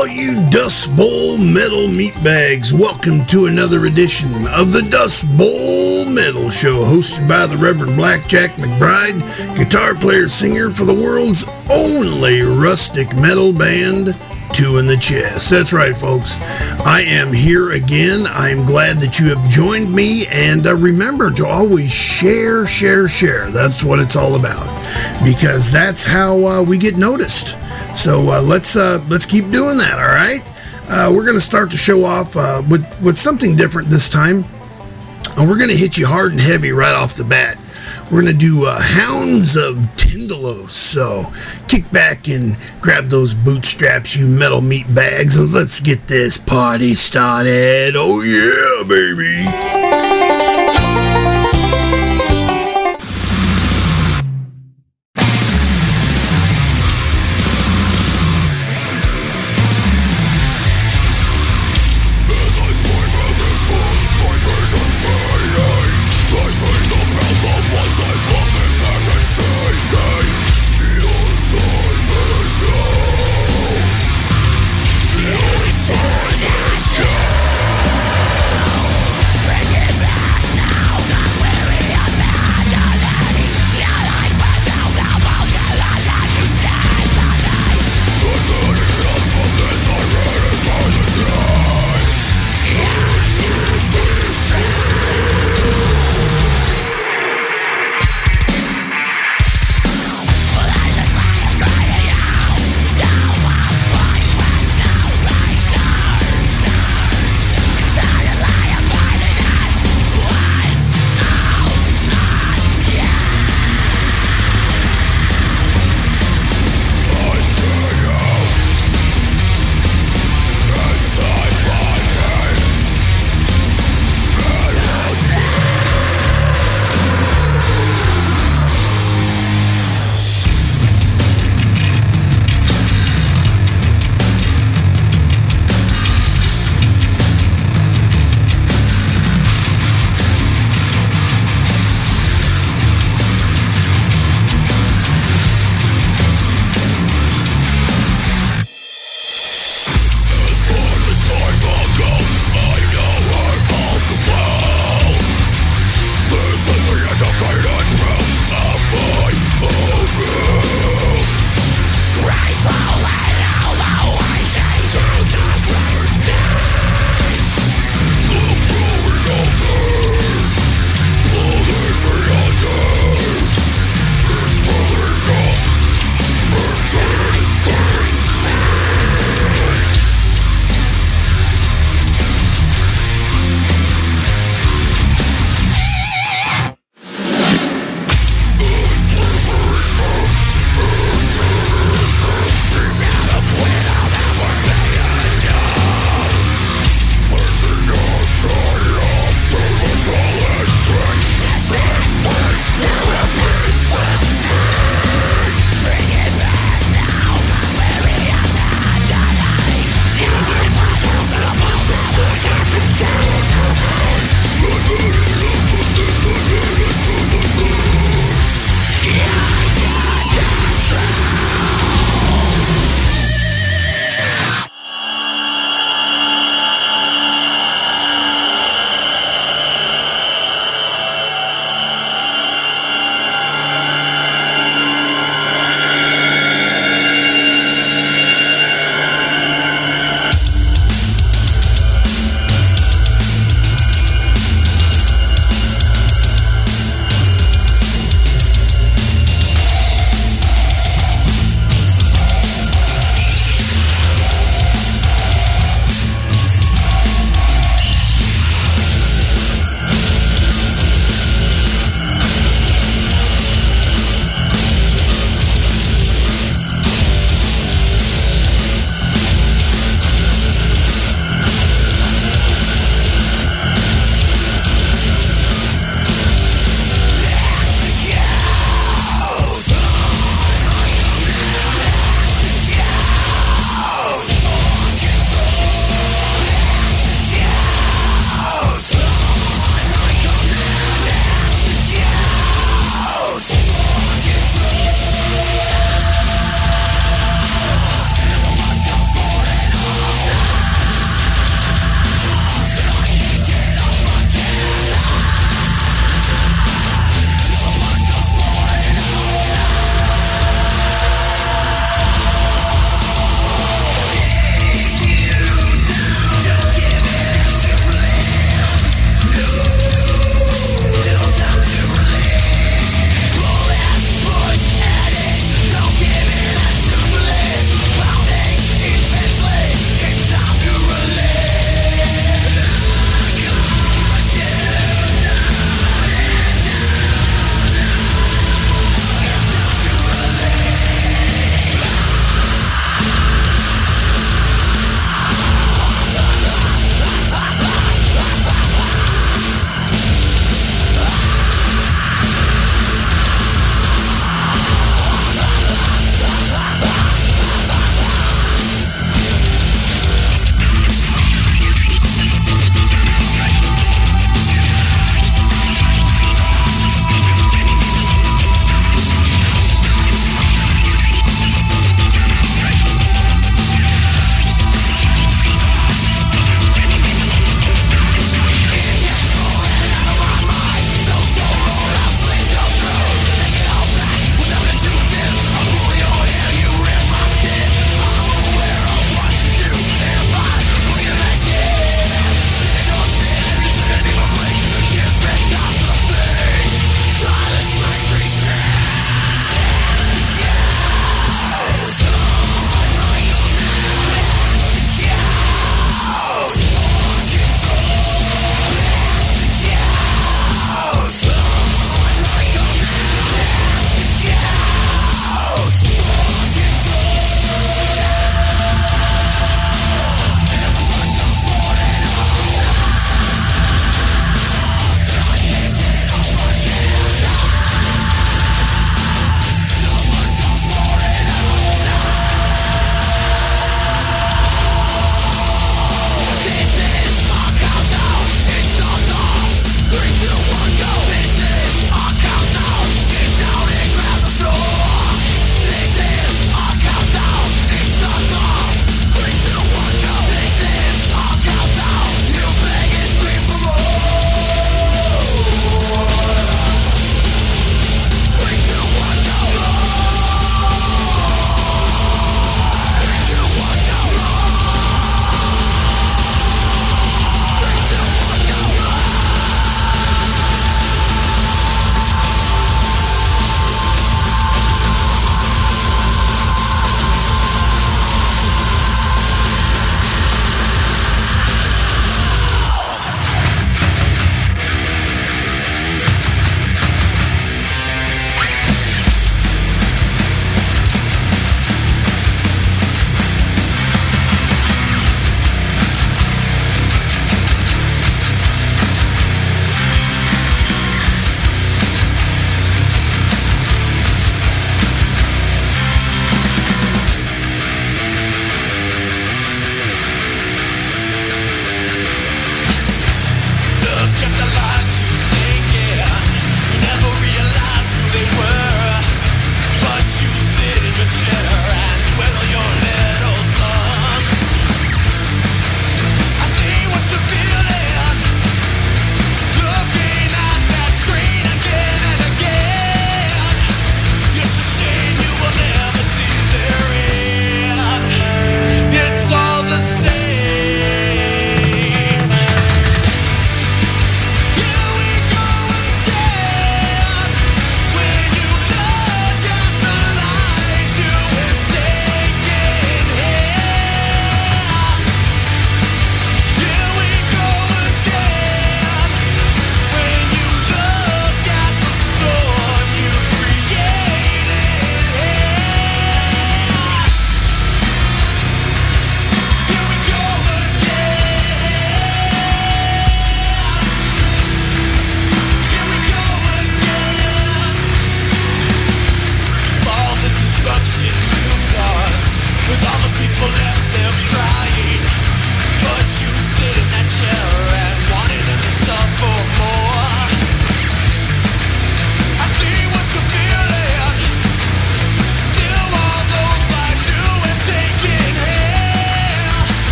all you Dust Bowl metal meatbags. Welcome to another edition of the Dust Bowl Metal Show, hosted by the Reverend Blackjack McBride, guitar player singer for the world's only rustic metal band, Two in the Chest. That's right, folks. I am here again. I'm glad that you have joined me, and remember to always share. That's what it's all about, because that's how we get noticed. So let's keep doing that. All right. We're going to start the show off with something different this time, and we're going to hit you hard and heavy right off the bat. We're going to do Hounds of Tindalos. So kick back and grab those bootstraps, you metal meat bags, and let's get this party started. Oh yeah, baby. Time is gone. Bring it back.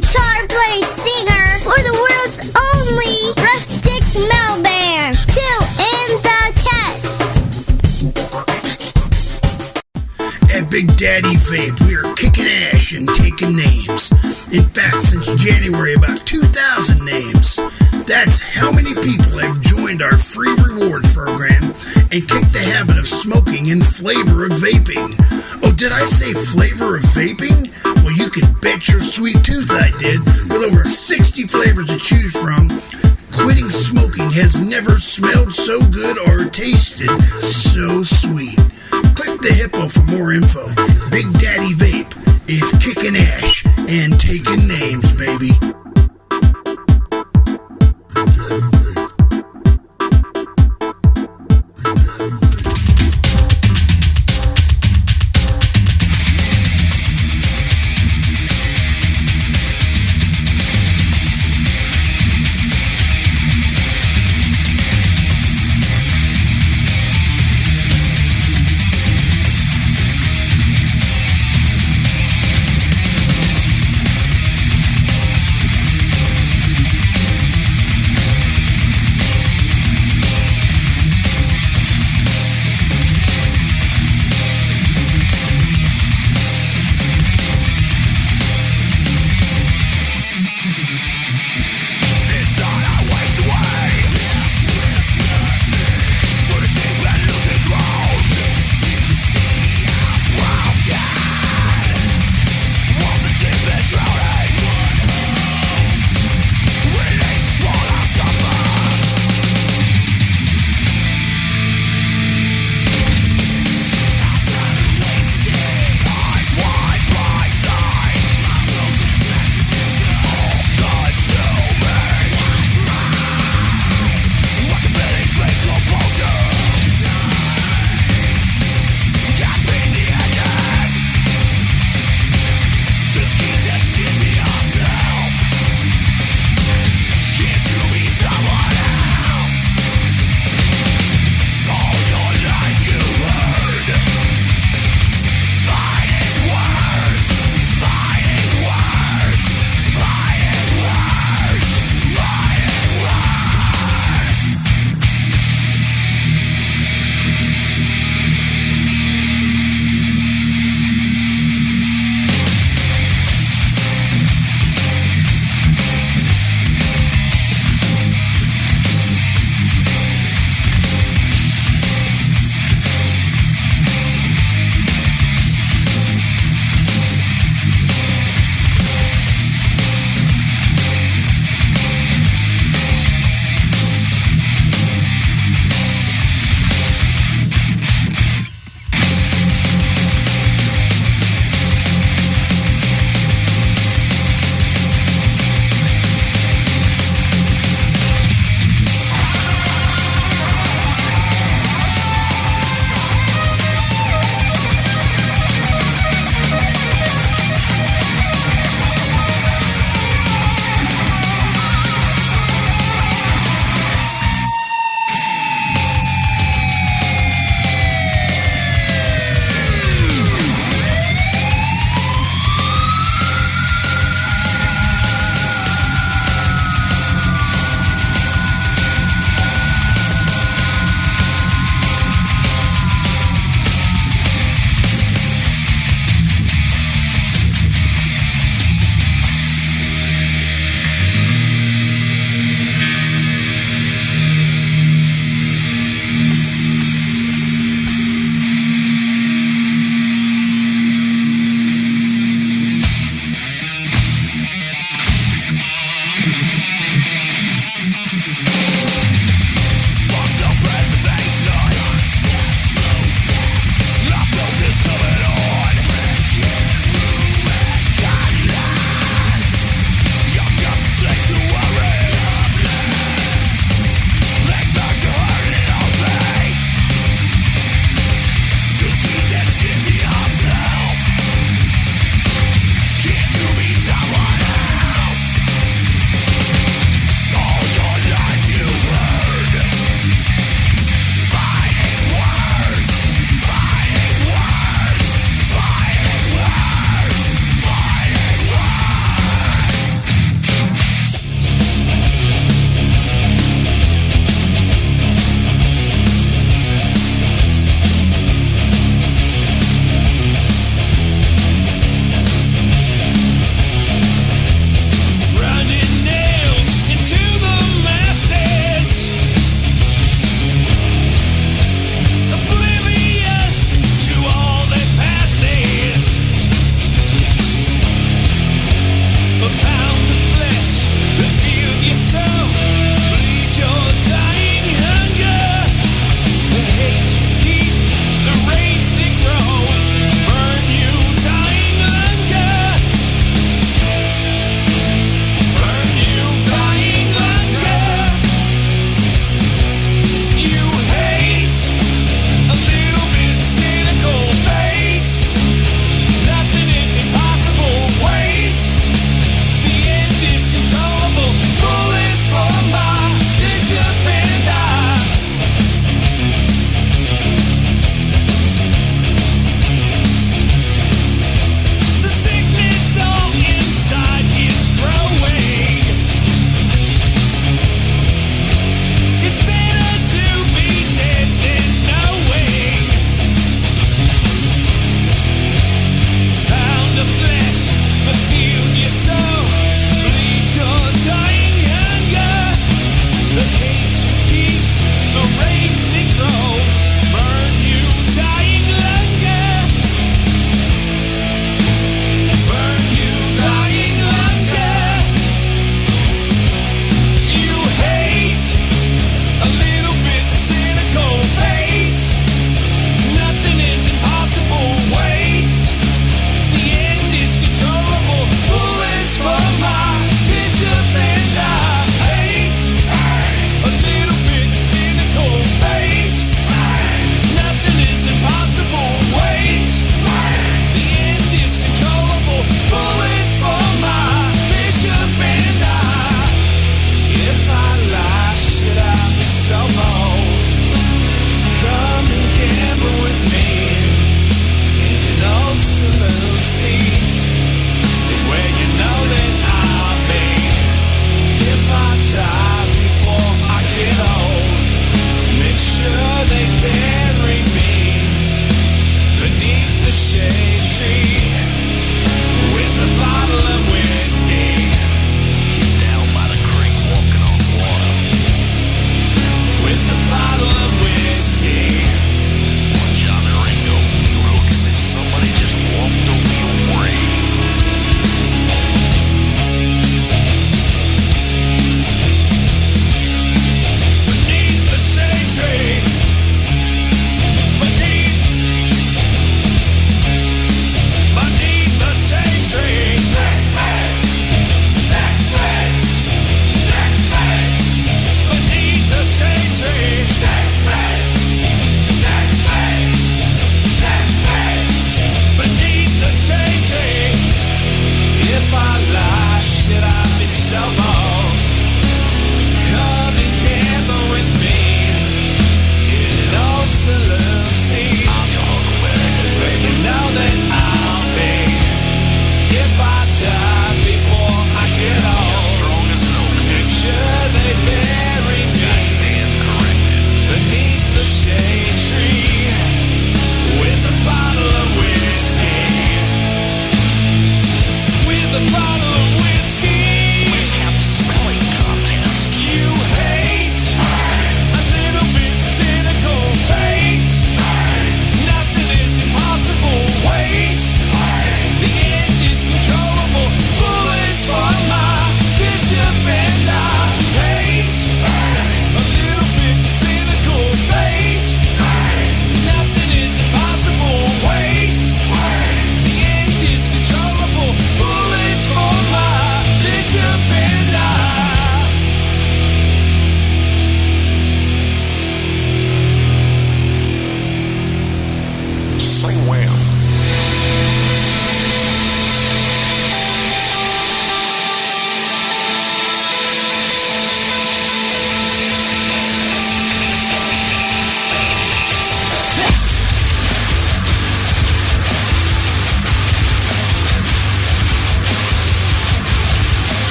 guitar play singer for the world's only rustic metal band, Two in the Chest. At Big Daddy Vape, we are kicking ash and taking names. In fact, since January, about 2,000 names. That's how many people have joined our free rewards program and kicked the habit of smoking in flavor of vaping. Oh, did I say flavor of vaping? Well, you can bet your sweet tooth I did. With over 60 flavors to choose from, quitting smoking has never smelled so good or tasted so sweet. Click the hippo for more info. Big Daddy Vape is kicking ash and taking names, baby.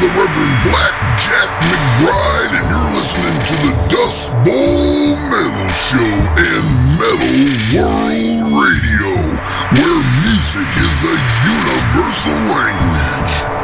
the Reverend Black Jack McBride, and you're listening to the Dust Bowl Metal Show and Metal World Radio, where music is a universal language.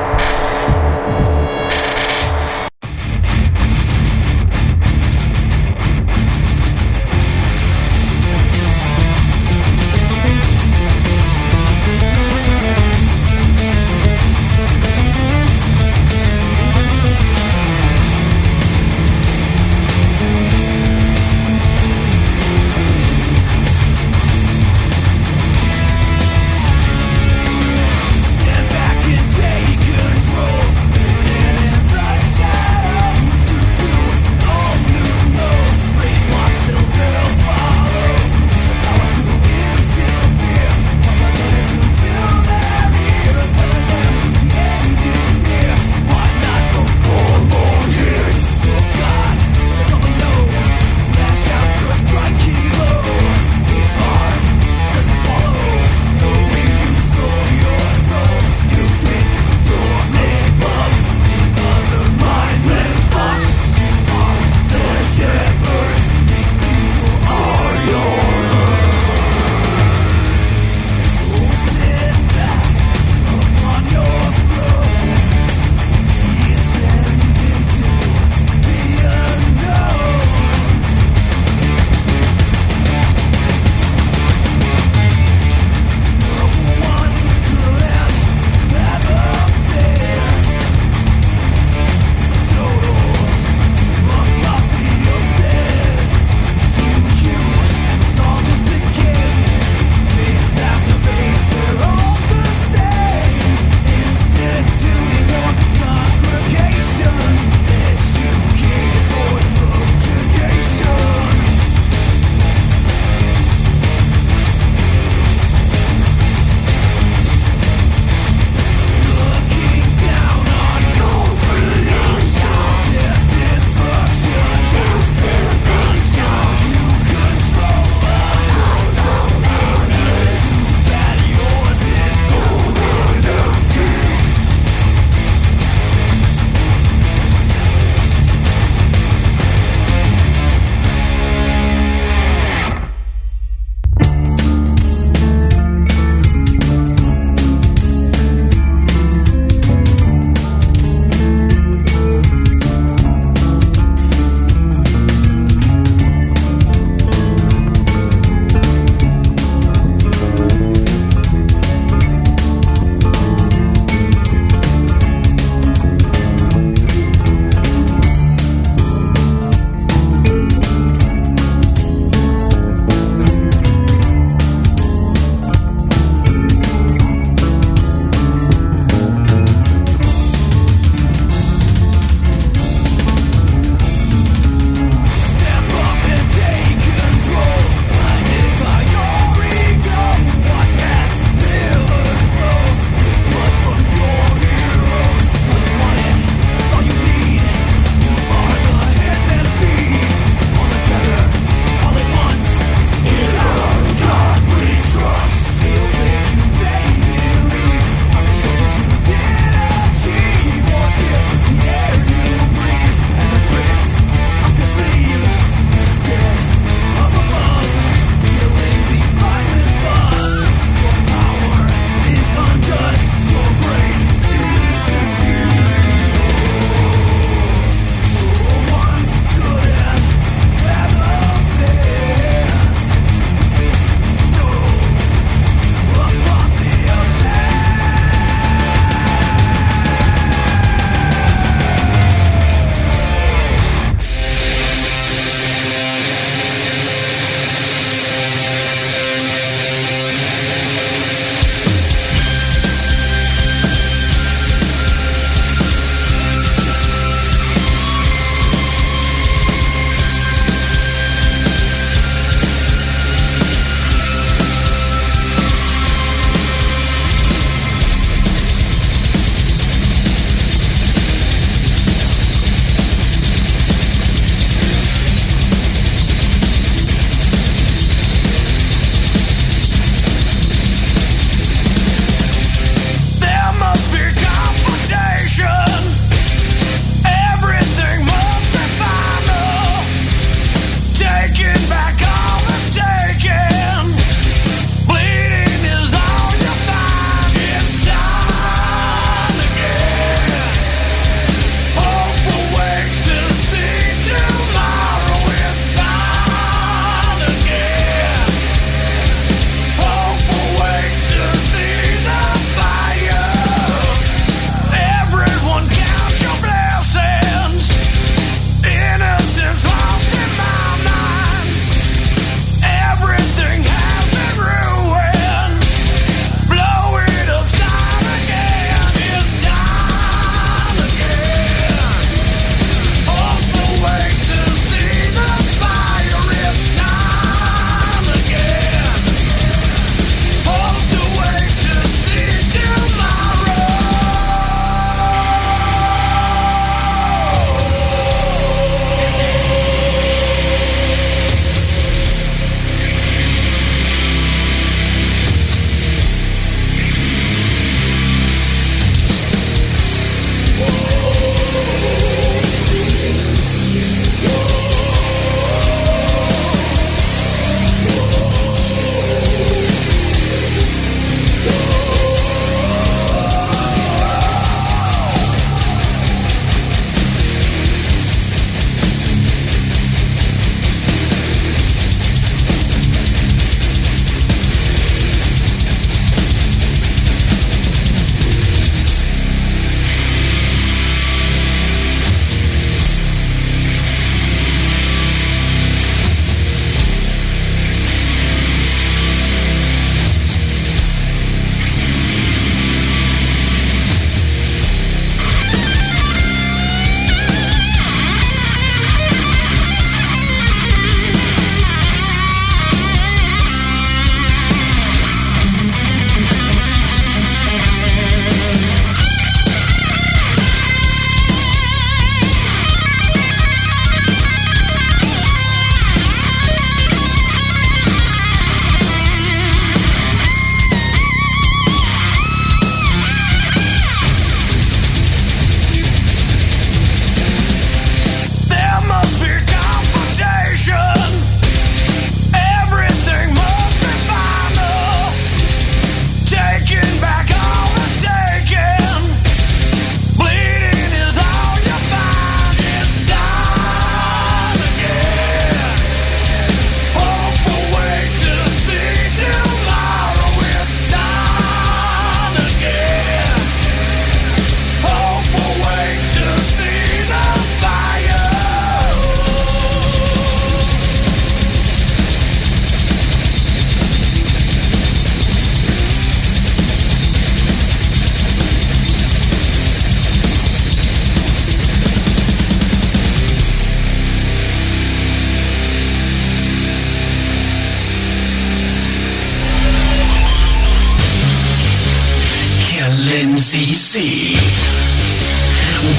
CC.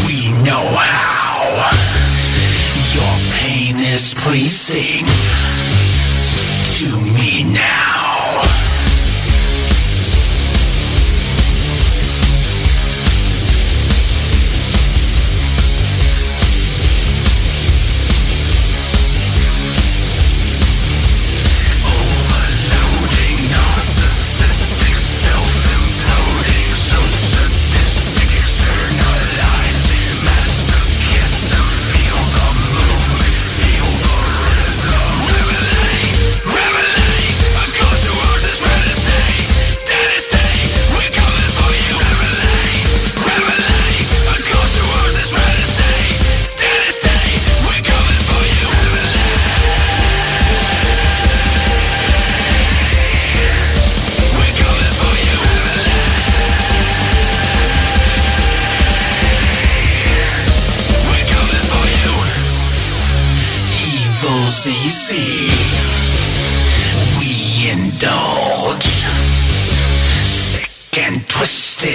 We know how. Your pain is pleasing to me now. CC, we indulge, sick and twisted,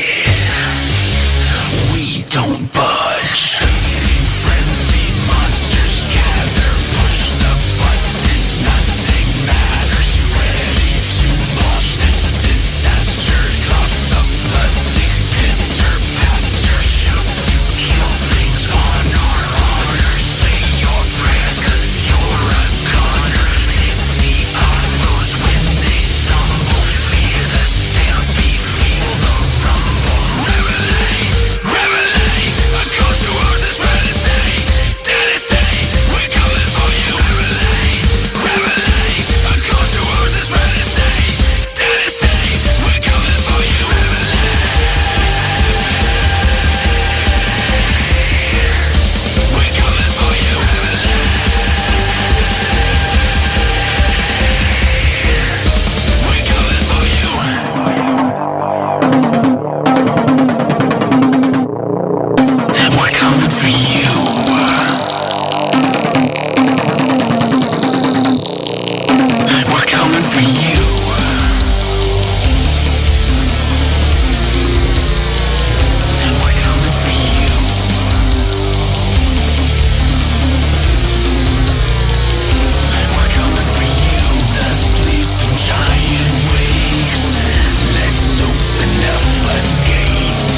we don't budge. Frenzied monsters gather, push the buttons, nothing matters, ready to launch this disaster. Drops of blood, sick pitter patter, shoot to kill things on our honor. Say your prayers, 'cause you're a goner. Hit the autos when they stumble, fear the stampede, feel the rumble. Revelate, revelate, a ghost who owes us right to stay. Daddy stay, we're coming for you. Revelate, revelate, a ghost who owes us right to stay. Daddy stay, we're coming for you. We're coming for you. We're coming for you. We're coming for you. We're coming for you. We're coming for you. We're coming for you. The sleeping giant wakes. Let's open the floodgates.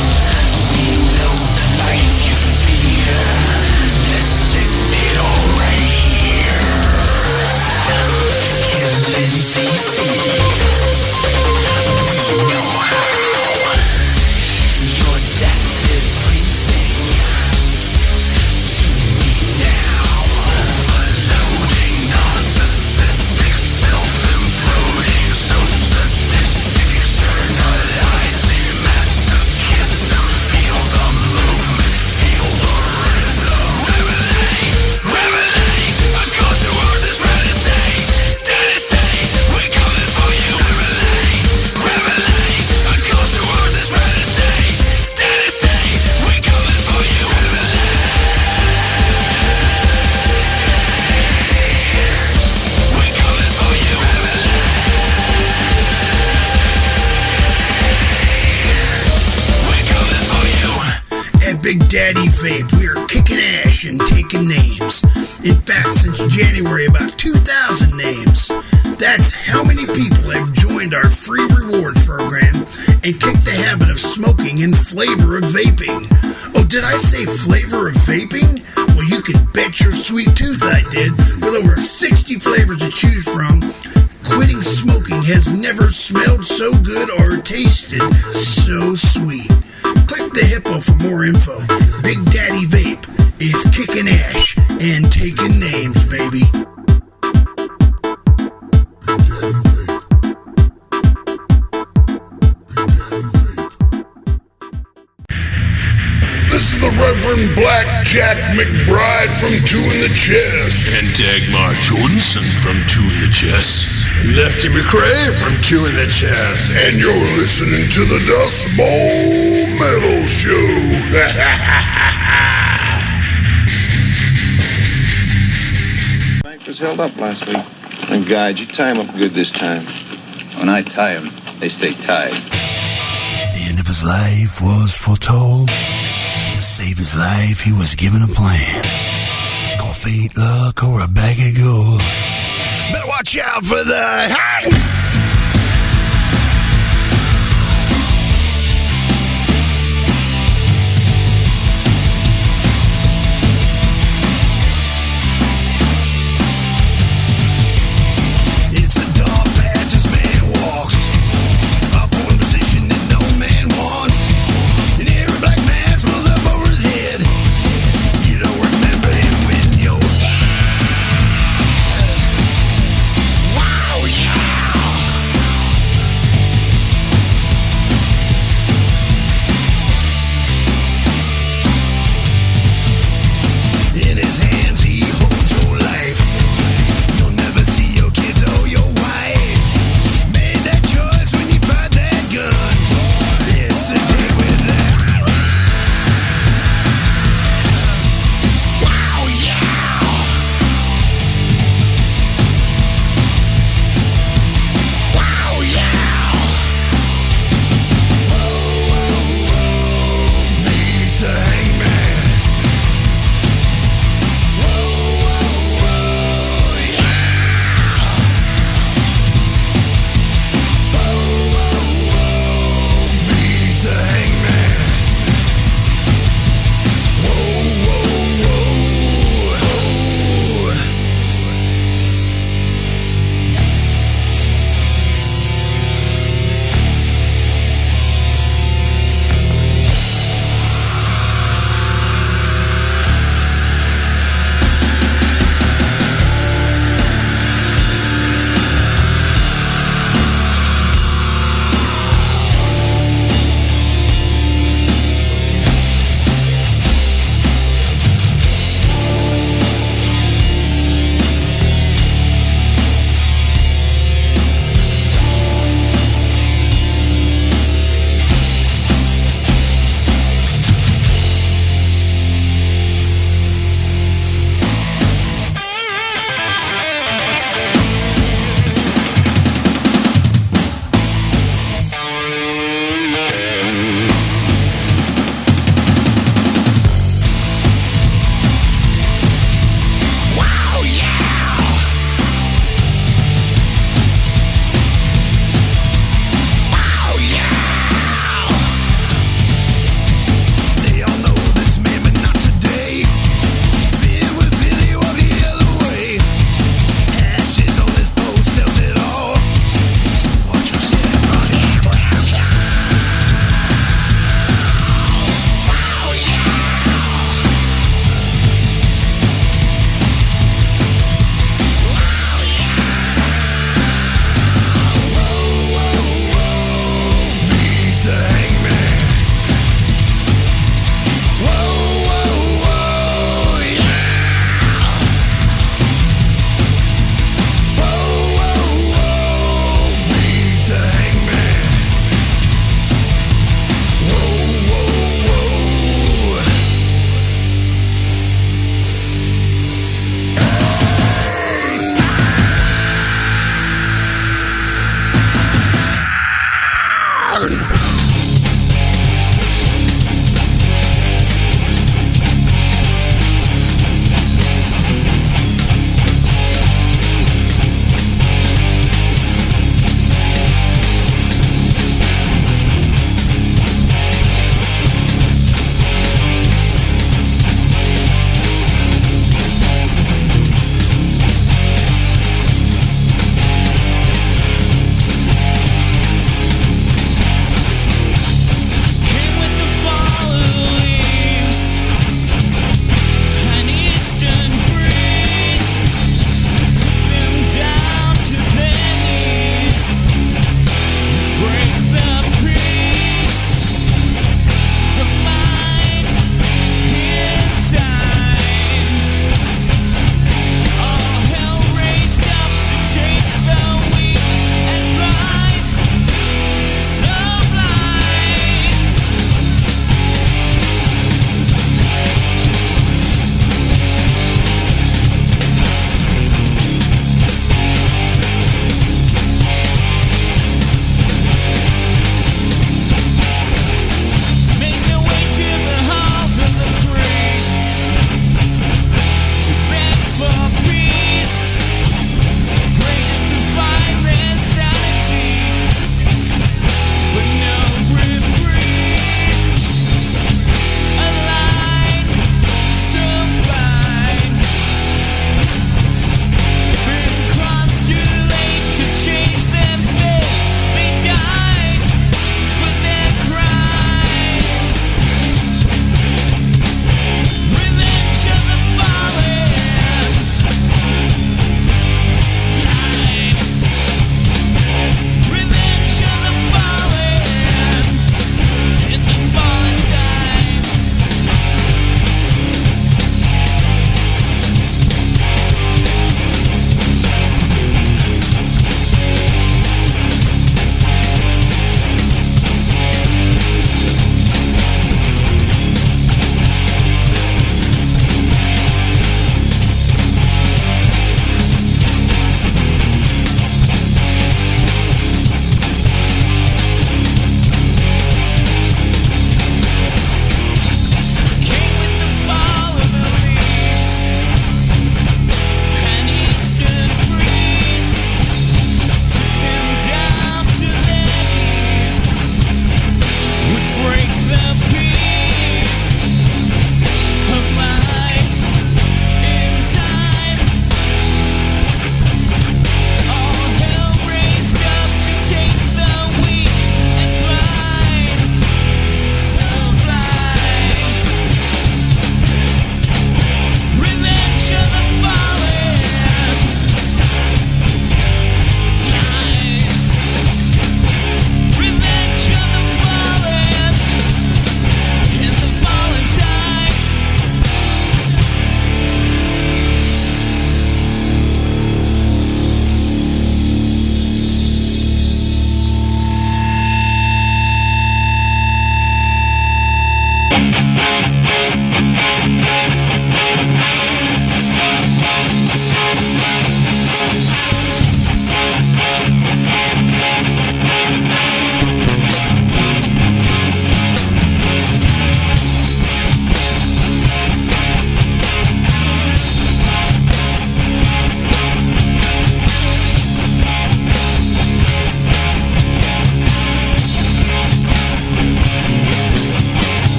We know the life you fear. Let's send it all right here. Killing CC. We know how. Your death is pleasing to me now. Overloading, narcissistic, self-imploding, so sadistic, externalizing, masochism. Feel the movement, feel the rhythm. Revelate, revelate, a ghost who owes us right to stay. Daddy stay, we're coming for you. Revelate, revelate, a ghost who owes us right to stay. Daddy stay, we're coming for you. We're coming for you. We're coming for you. At Big Daddy Vape, we are kicking ash and taking names. In fact, since January, about 2,000 names. That's how many people have joined our free rewards program and kicked the habit of smoking in flavor of vaping. Oh, did I say flavor of vaping? Well, you can bet your sweet tooth I did. With over 60 flavors to choose from, quitting smoking has never smelled so good or tasted so sweet. Click the hippo for more info. Big Daddy Vape is kicking ash and taking names, baby. This is the Reverend Blackjack McBride from Two in the Chest. And Dagmar Jordanson from Two in the Chest. Lefty McRae from Two in the Chest. And you're listening to the Dust Bowl Metal Show. Bank was held up last week. And guide, you tie 'em up good this time. When I tie them, they stay tied. The end of his life was foretold. To save his life, he was given a plan. Call fate, luck, or a bag of gold. Better watch out for the...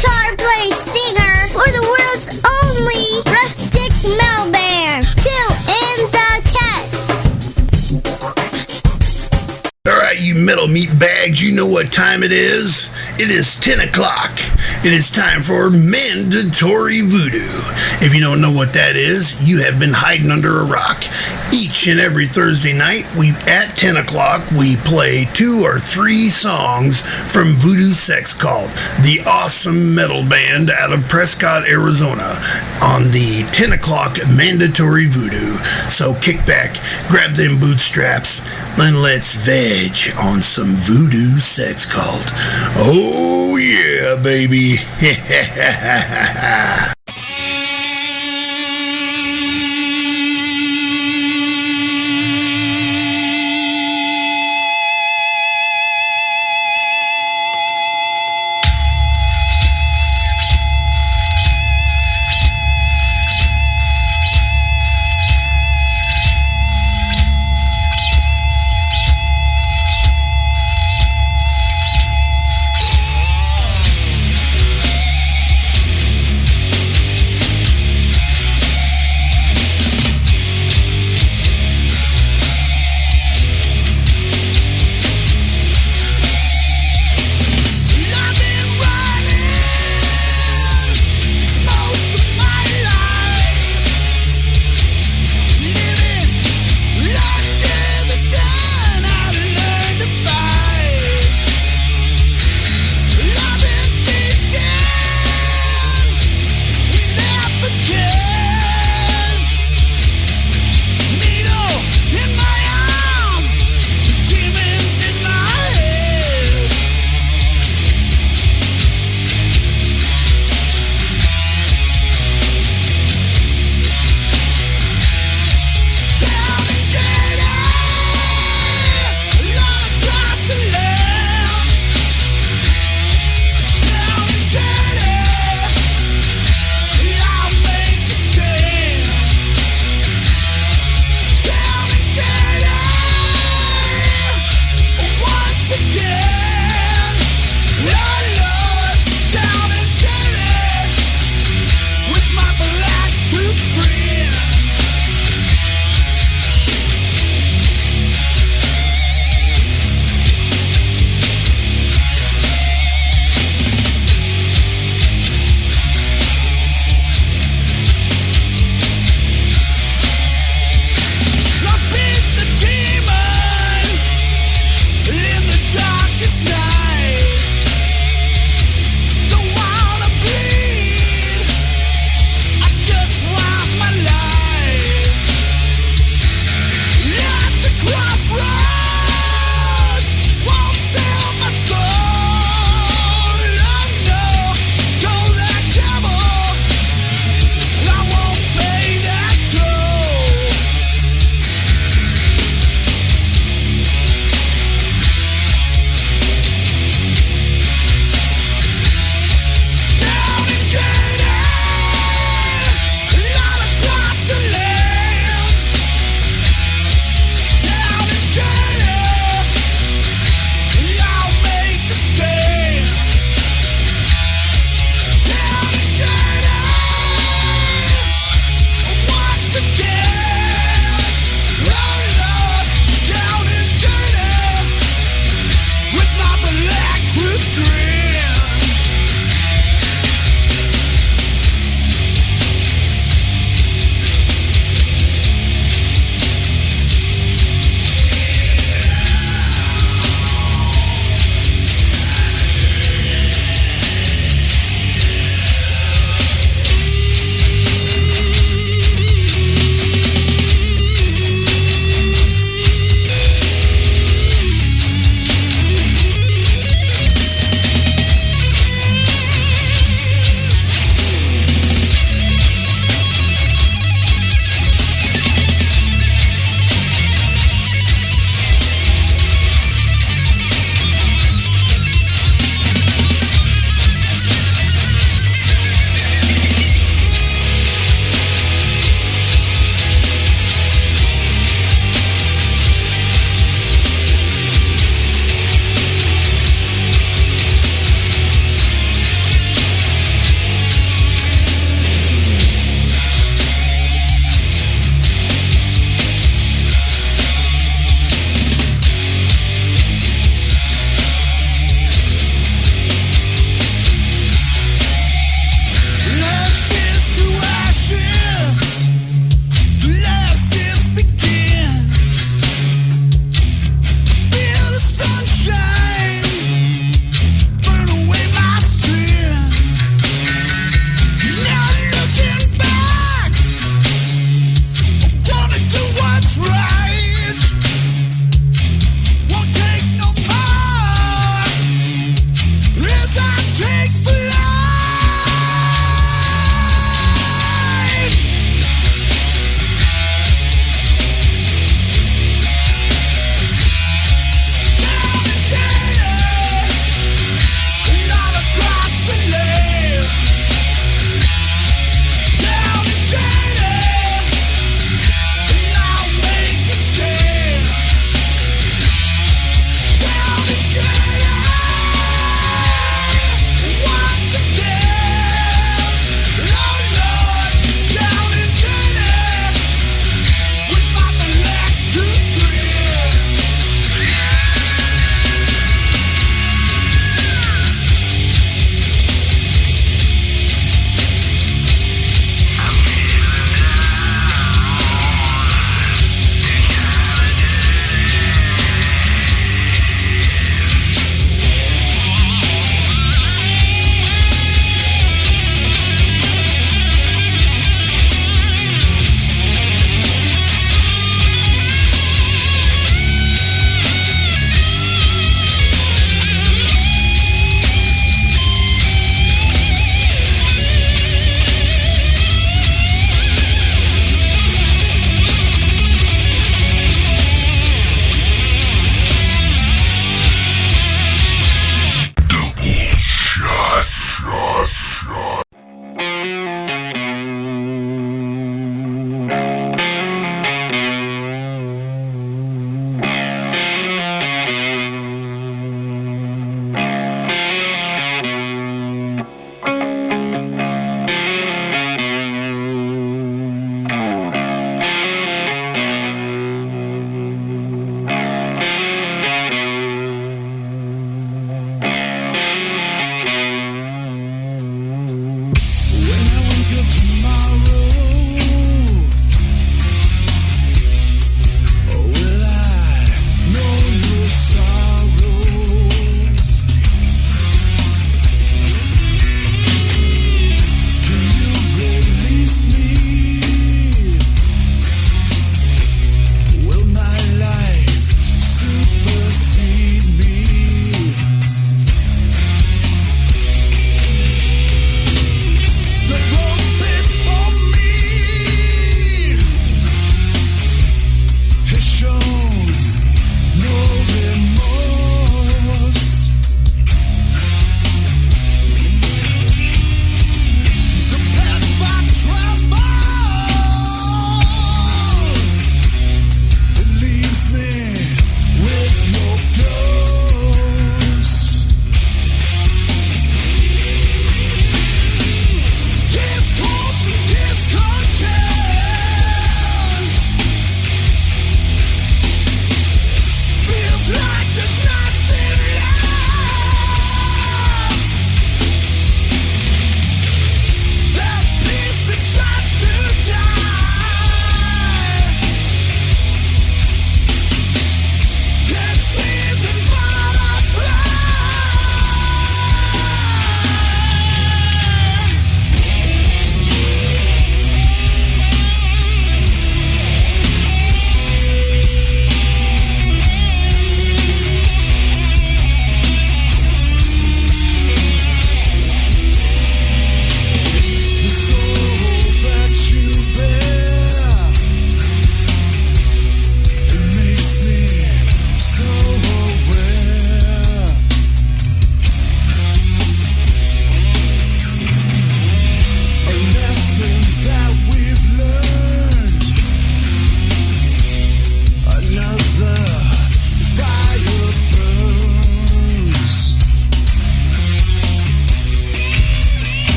guitar play singer for the world's only rustic metal band. 2 in the chest. Alright, you metal meat bags, you know what time it is? It is 10 o'clock. It is time for mandatory voodoo. If you don't know what that is, you have been hiding under a rock. Each and every Thursday night, at 10 o'clock, we play 2 or 3 songs from Voodoo Sex Cult, the awesome metal band out of Prescott, Arizona, on the 10 o'clock mandatory voodoo. So kick back, grab them bootstraps, and let's veg on some Voodoo Sex Cult. Oh yeah, baby.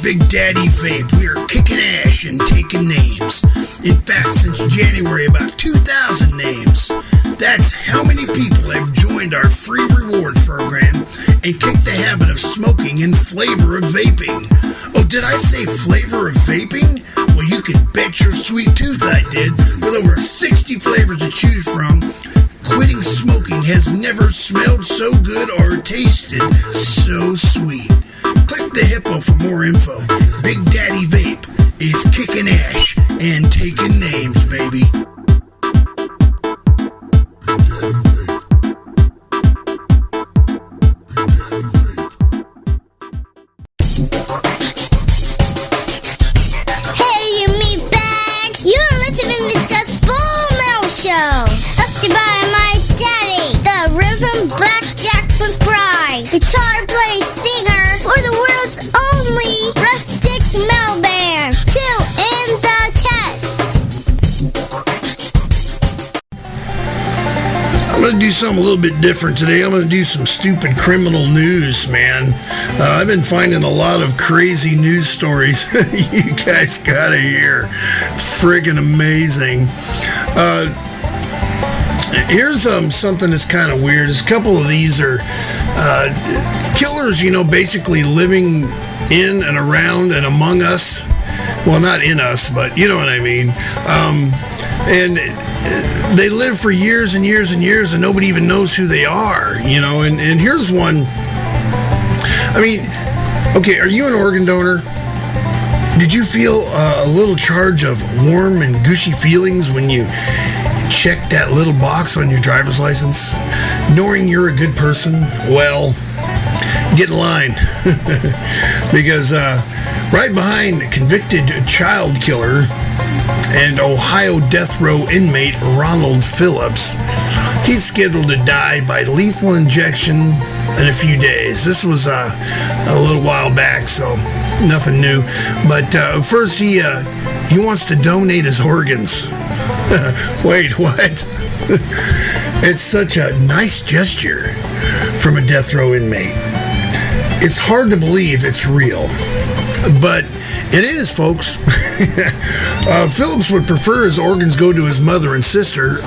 Big Daddy Vape, we are kicking ash and taking names. In fact, since January, about 2,000 names. That's how many people have joined our free rewards program and kicked the habit of smoking in flavor of vaping. Oh, did I say flavor of vaping? Well, you can bet your sweet tooth I did. With over 60 flavors to choose from, quitting smoking has never smelled so good or tasted so sweet. Click the hippo for more info. Big Daddy Vape is kicking ash and taking names, baby. Hey, you meatbags! You're listening to Dust Bowl Metal Show, hosted by my daddy, the Reverend Blackjack McBride, guitar player singer for the world's only rustic metal band, Two in the Chest. I'm going to do something a little bit different today. I'm going to do some stupid criminal news, man. I've been finding a lot of crazy news stories. You guys got to hear. Friggin' amazing. Here's something that's kind of weird. A couple of these are killers, basically living in and around and among us. Well, not in us, but you know what I mean. And they live for years and years and years, and nobody even knows who they are, And here's one. Okay, are you an organ donor? Did you feel a little charge of warm and gushy feelings when you checked that little box on your driver's license, knowing you're a good person? Well, get in line. Because right behind convicted child killer and Ohio death row inmate Ronald Phillips, he's scheduled to die by lethal injection in a few days. This was a little while back, so nothing new. But first, he wants to donate his organs. Wait, what? It's such a nice gesture from a death row inmate. It's hard to believe it's real, but it is, folks. Phillips would prefer his organs go to his mother and sister.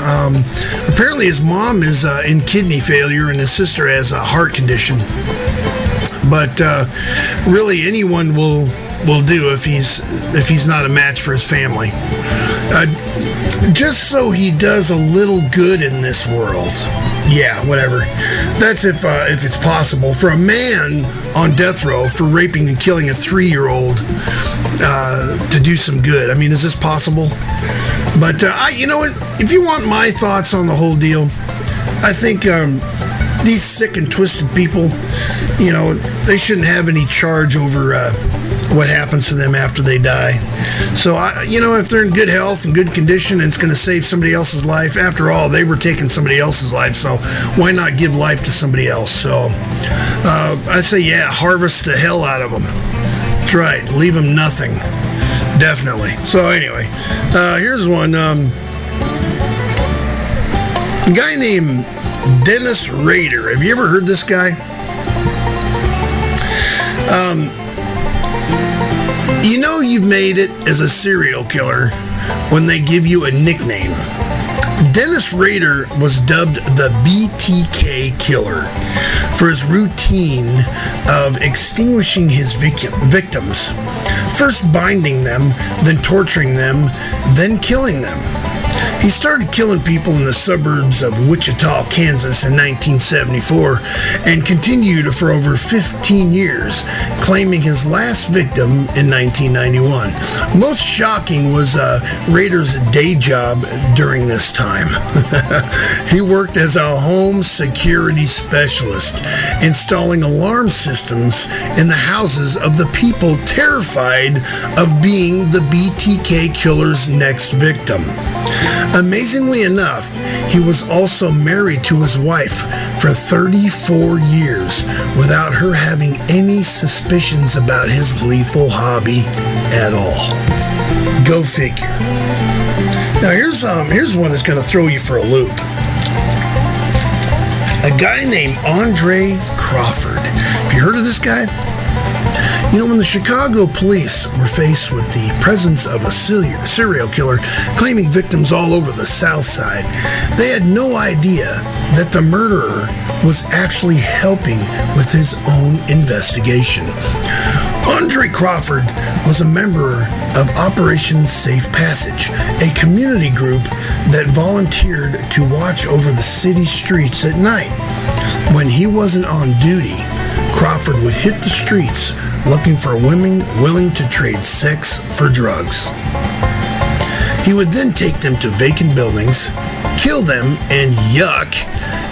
Apparently his mom is in kidney failure and his sister has a heart condition. But really anyone will do if he's not a match for his family. Just so he does a little good in this world. Yeah, whatever. That's if it's possible for a man on death row for raping and killing a 3-year-old to do some good. Is this possible? But you know what? If you want my thoughts on the whole deal, I think these sick and twisted people, they shouldn't have any charge over what happens to them after they die. So, if they're in good health and good condition and it's going to save somebody else's life, after all, they were taking somebody else's life, so why not give life to somebody else? So, I say, yeah, harvest the hell out of them. That's right, leave them nothing. Definitely. So, anyway, here's one. A guy named Dennis Rader. Have you ever heard this guy? You've made it as a serial killer when they give you a nickname. Dennis Rader was dubbed the BTK Killer for his routine of extinguishing his victims, first binding them, then torturing them, then killing them. He started killing people in the suburbs of Wichita, Kansas in 1974 and continued for over 15 years, claiming his last victim in 1991. Most shocking was Rader's day job during this time. He worked as a home security specialist, installing alarm systems in the houses of the people terrified of being the BTK killer's next victim. Amazingly enough, he was also married to his wife for 34 years without her having any suspicions about his lethal hobby at all. Go figure. Now here's one that's going to throw you for a loop. A guy named Andre Crawford. Have you heard of this guy? When the Chicago police were faced with the presence of a serial killer claiming victims all over the South Side, they had no idea that the murderer was actually helping with his own investigation. Andre Crawford was a member of Operation Safe Passage, a community group that volunteered to watch over the city streets at night. When he wasn't on duty, Crawford would hit the streets looking for women willing to trade sex for drugs. He would then take them to vacant buildings, kill them, and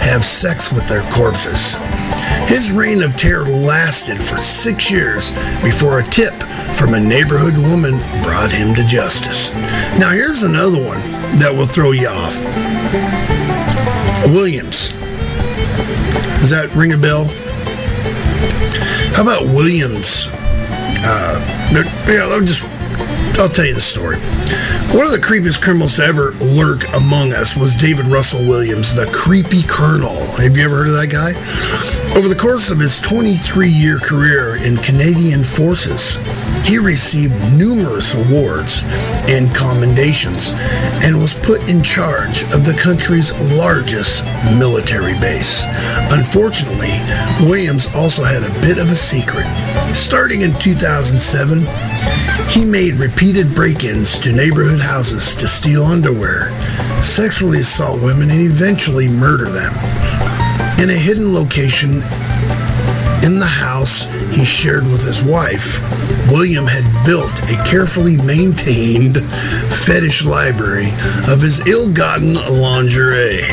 have sex with their corpses. His reign of terror lasted for 6 years before a tip from a neighborhood woman brought him to justice. Now here's another one that will throw you off. Williams. Does that ring a bell? How about Williams? I'll tell you the story. One of the creepiest criminals to ever lurk among us was David Russell Williams, the creepy colonel. Have you ever heard of that guy? Over the course of his 23-year career in Canadian Forces, he received numerous awards and commendations and was put in charge of the country's largest military base. Unfortunately, Williams also had a bit of a secret. Starting in 2007, he made repeated break-ins to neighborhood houses to steal underwear, sexually assault women, and eventually murder them. In a hidden location in the house he shared with his wife, William had built a carefully maintained fetish library of his ill-gotten lingerie.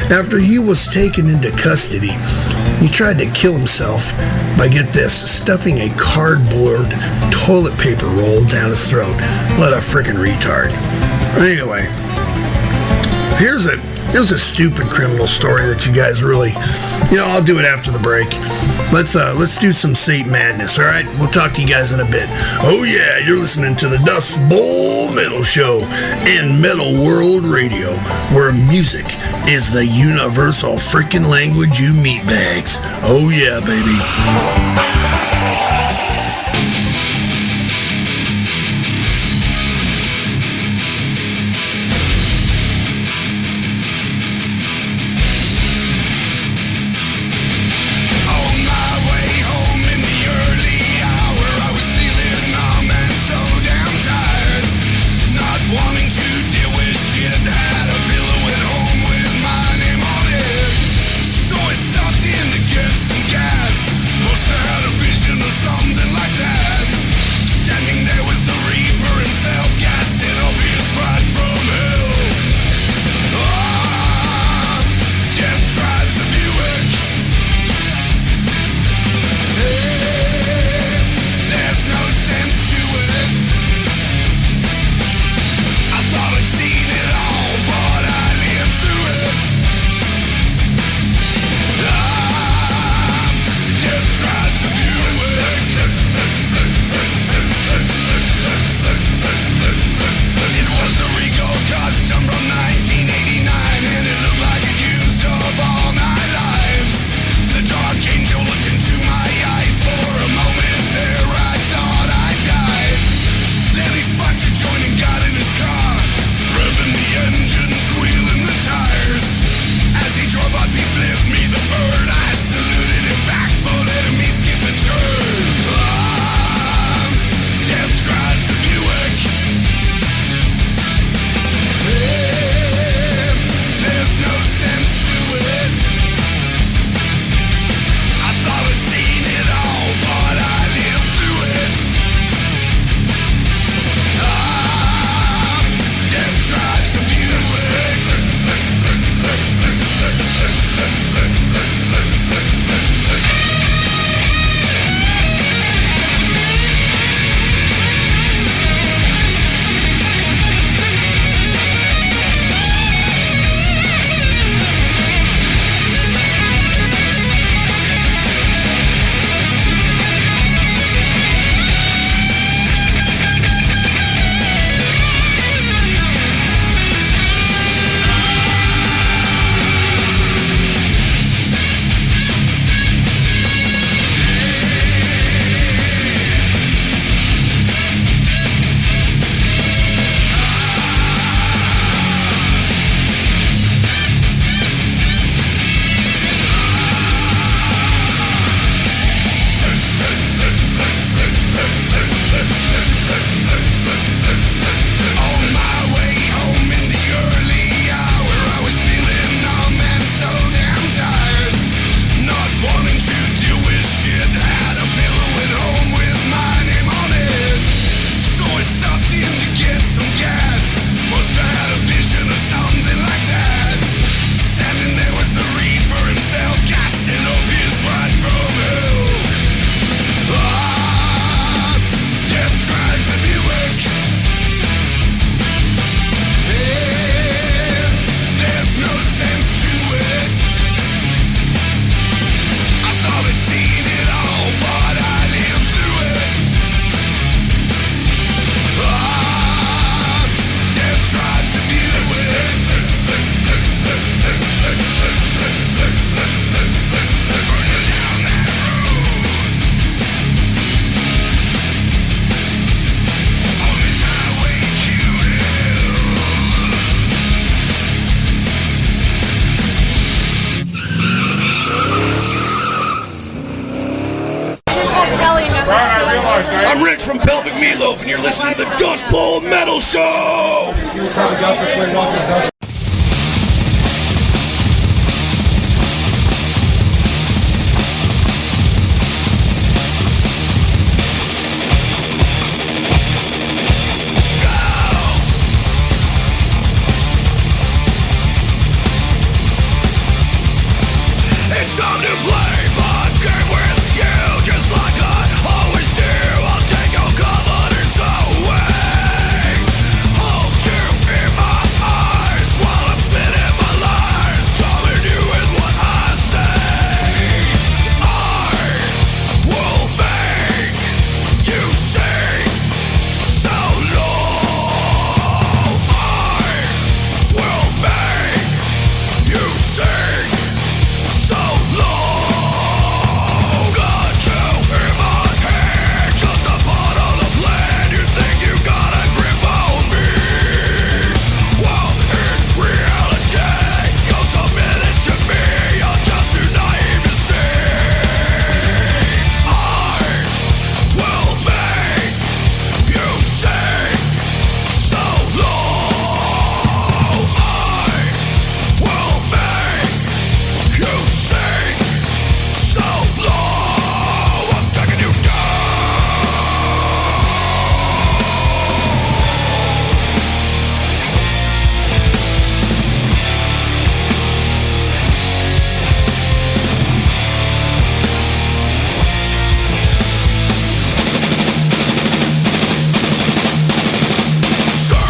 After he was taken into custody, he tried to kill himself by, get this, stuffing a cardboard toilet paper roll down his throat. What a freaking retard. Anyway, here's a stupid criminal story that you guys really, I'll do it after the break. Let's do some Saint Madness, all right? We'll talk to you guys in a bit. Oh yeah, you're listening to the Dust Bowl Metal Show and Metal World Radio, where music is the universal freaking language, you meatbags. Oh yeah, baby. Get some gas, must have had a I'm Rich from Pelvic Meatloaf, and you're listening to the Dust Bowl Metal Show! It's time to play my game with you, just like I always do. I'll take your confidence away. Hold you in my eyes while I'm spitting my lies, charming you with what I say. I will make you sing so low. I will make you sing so long. Got you in my head, just a part of the plan. You think you got a grip on me? Well, in reality, you're submitted to me. You're just too naive to see. I will make you sing so low. I will make you sing so low. I'm taking you down. Sir,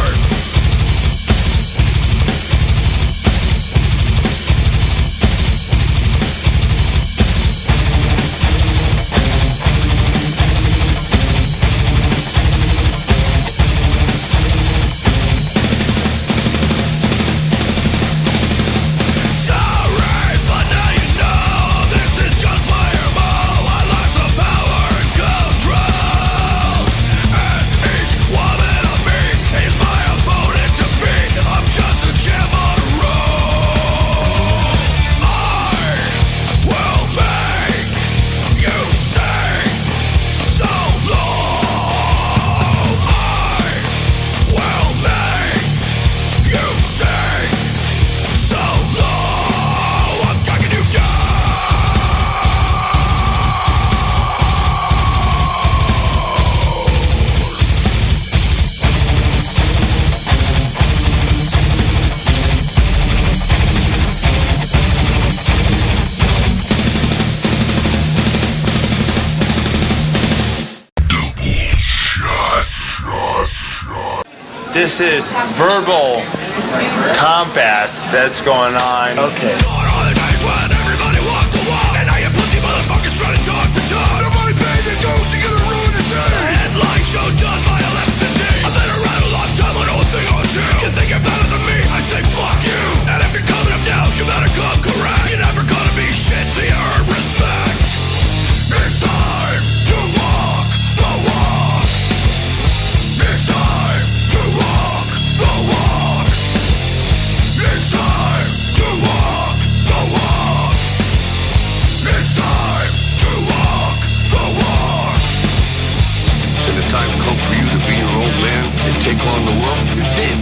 sorry, but now you know this is just my MO. I like the power and control, and each woman of me is my opponent to beat. I'm just a gem on a roll. I will make you sing so low. I will make you sing so low. I'm taking you down. This is verbal combat that's going on. Okay. Gone are the days when everybody walked the walk, and now you pussy motherfuckers try to talk the talk. Nobody paid the dues to get a ruin to say. The headline show done by 11:15. I've been around a long time, I know a thing or two. You think you're better than me? I say fuck you. And if you're coming up now, you better come correct. You're never gonna be shit till you earn respect. It's time to walk the walk. It's time to walk the walk. It's time to walk the walk. It's time to walk the walk. When the time comes for you to be your own man and take on the world, you did.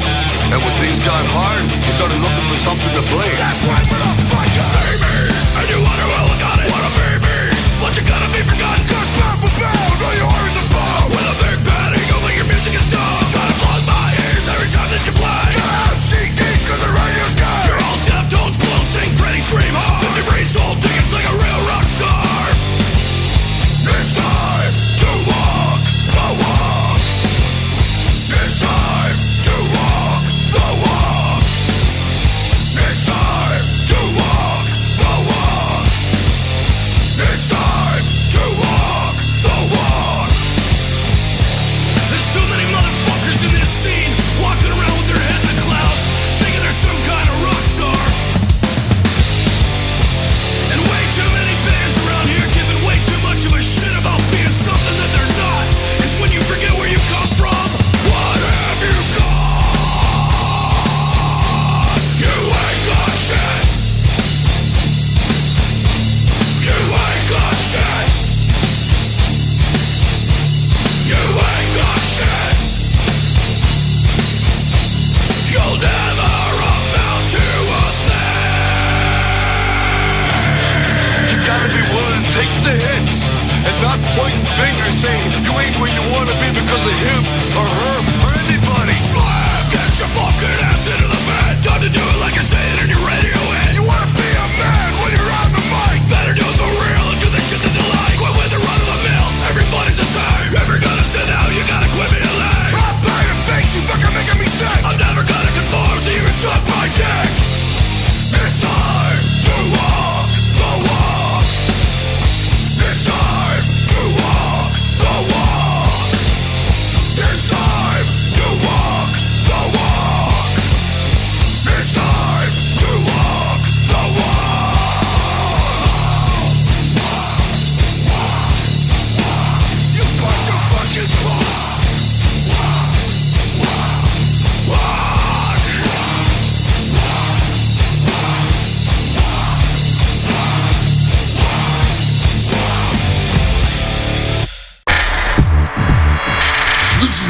And when things got hard, you started looking for something to blame. That's right, but I'll fight you. Say me, and you wonder, well, I got it. Wanna be me, but you gotta be forgotten. Just pound for pound, all you are is a bomb. With a big bang, only your music is dumb. Try to plug my ears every time that you play. Get out, CDs, cause the radio's dead. You're all deaf, tones, clones, sing pretty, scream hard. 50 breeds, sold tickets like a real rock star. It's time to walk the walk. It's time to walk the walk. It's time to walk the walk.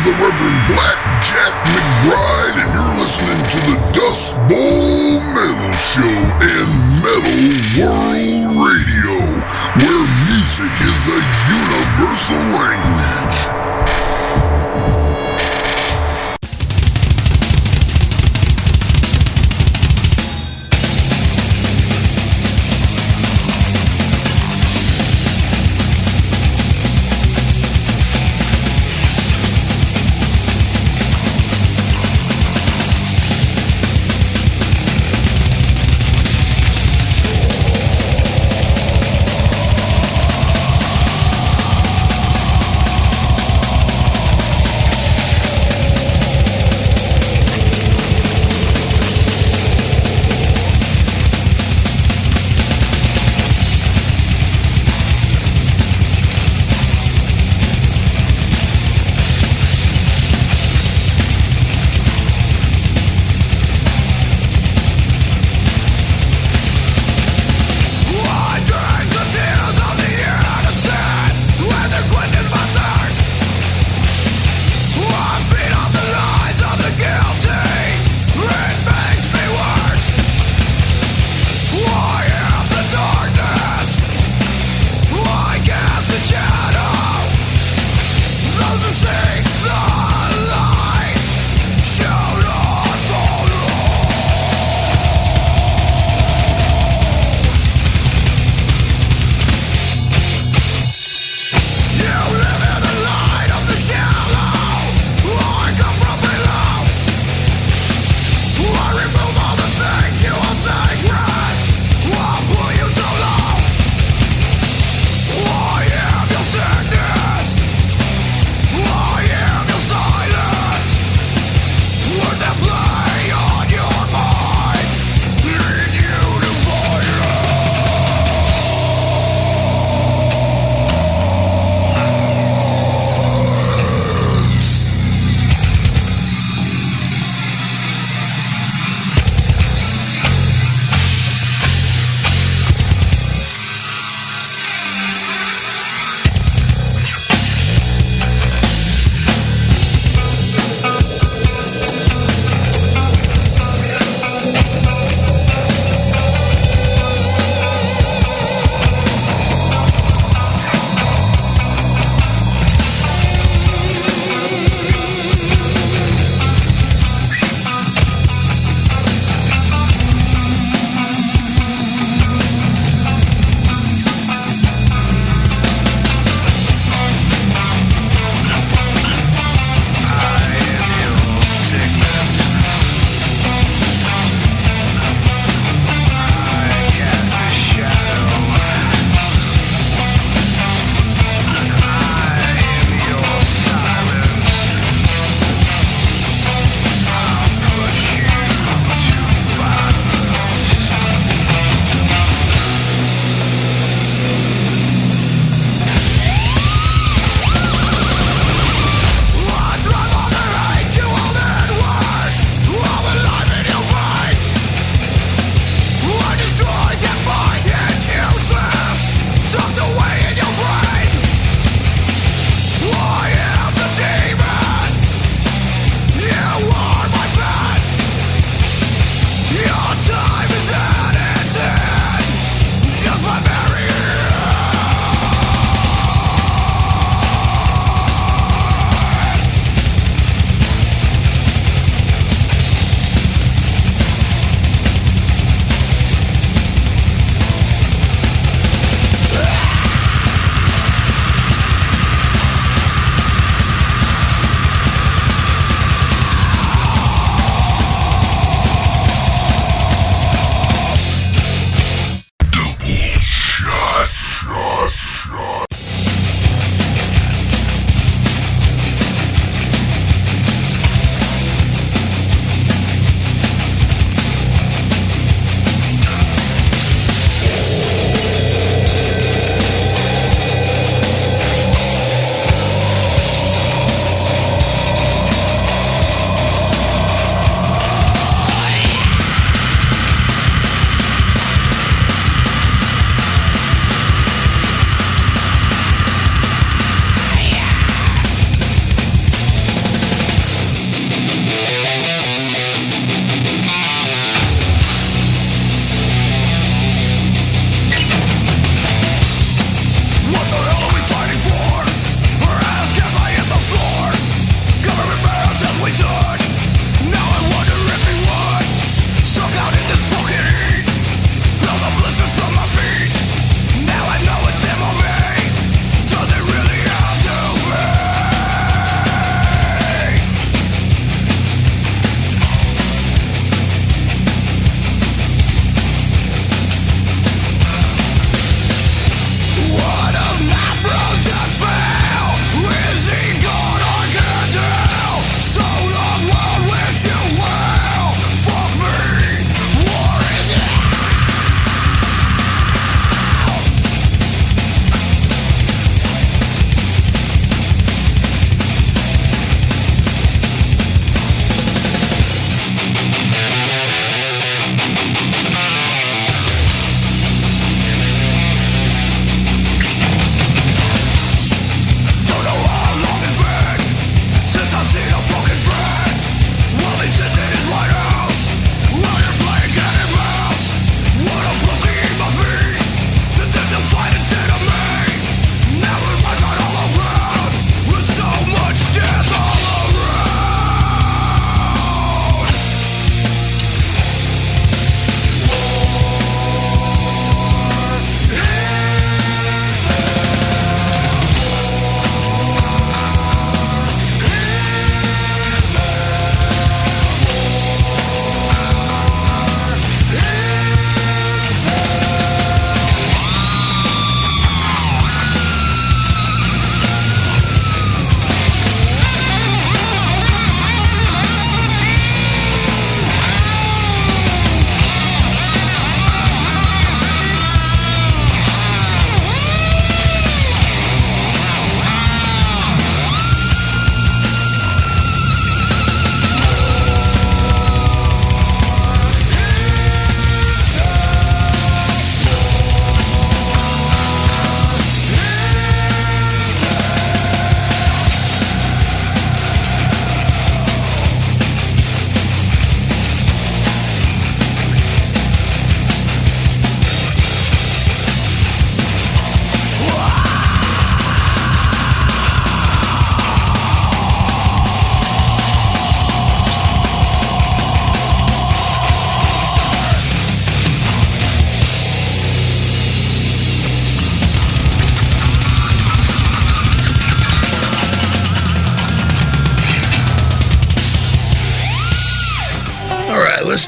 the Reverend Black Jack McBride, and you're listening to the Dust Bowl Metal Show and Metal World Radio, where music is a universal language.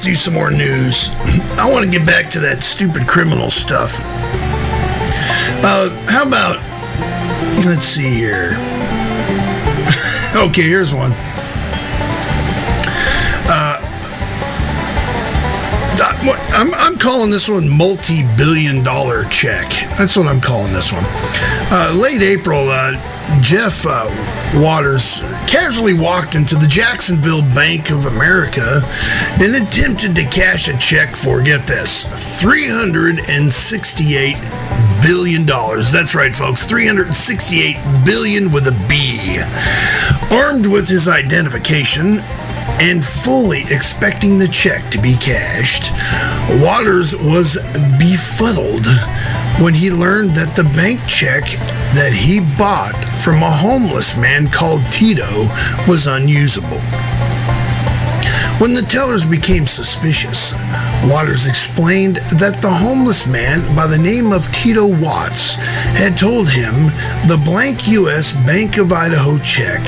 do some more news. I want to get back to that stupid criminal stuff. How about, let's see here. Okay, here's one. I'm calling this one multi-billion-dollar check. That's what I'm calling this one. Late April, Jeff Waters casually walked into the Jacksonville Bank of America and attempted to cash a check for, get this, $368 billion. That's right, folks, $368 billion with a B. Armed with his identification and fully expecting the check to be cashed, Waters was befuddled when he learned that the bank check that he bought from a homeless man called Tito was unusable. When the tellers became suspicious, Waters explained that the homeless man by the name of Tito Watts had told him the blank U.S. Bank of Idaho check,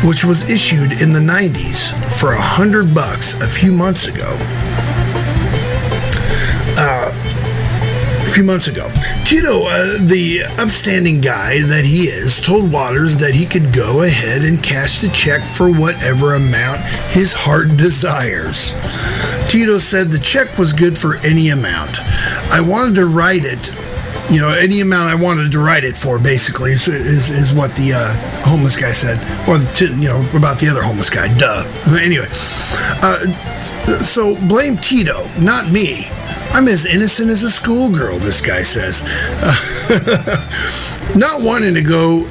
which was issued in the 90s for $100 a few months ago. Tito, the upstanding guy that he is, told Waters that he could go ahead and cash the check for whatever amount his heart desires. Tito said the check was good for any amount. I wanted to write it, any amount I wanted to write it for, basically, is what the homeless guy said. Or, about the other homeless guy. Duh. Anyway. So blame Tito, not me. I'm as innocent as a schoolgirl, this guy says. Not wanting to go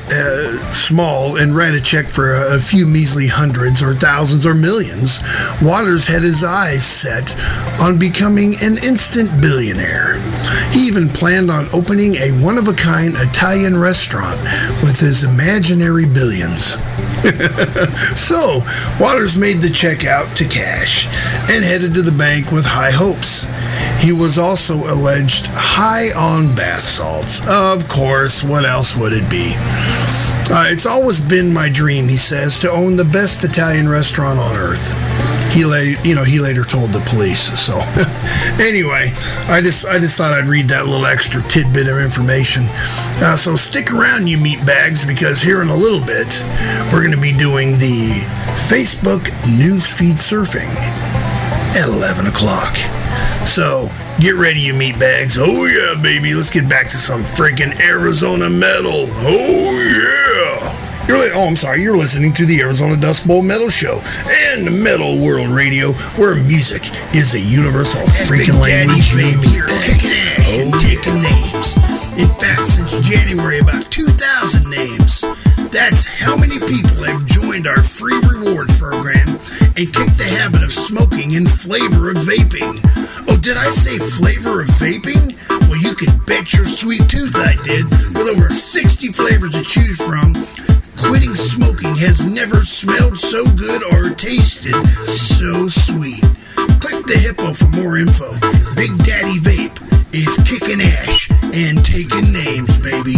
small and write a check for a few measly hundreds or thousands or millions, Waters had his eyes set on becoming an instant billionaire. He even planned on opening a one-of-a-kind Italian restaurant with his imaginary billions. So, Waters made the check out to cash and headed to the bank with high hopes. He was also alleged high on bath salts. Of course, what else would it be? It's always been my dream, he says, to own the best Italian restaurant on earth. He later told the police. So, anyway, I just thought I'd read that little extra tidbit of information. So stick around, you meatbags, because here in a little bit, we're going to be doing the Facebook newsfeed surfing at 11 o'clock. So, get ready, you meatbags. Oh, yeah, baby. Let's get back to some freaking Arizona metal. Oh, yeah. You're listening to the Arizona Dust Bowl Metal Show and Metal World Radio, where music is a universal freaking language. Kicking ass and taking names. In fact, since January, about 2,000 names. That's how many people have joined our free rewards program and kicked the habit of smoking in flavor of vaping. Oh, did I say flavor of vaping? Well, you can bet your sweet tooth I did. With over 60 flavors to choose from, quitting smoking has never smelled so good or tasted so sweet. Click the hippo for more info. Big Daddy Vape is kicking ash and taking names, baby.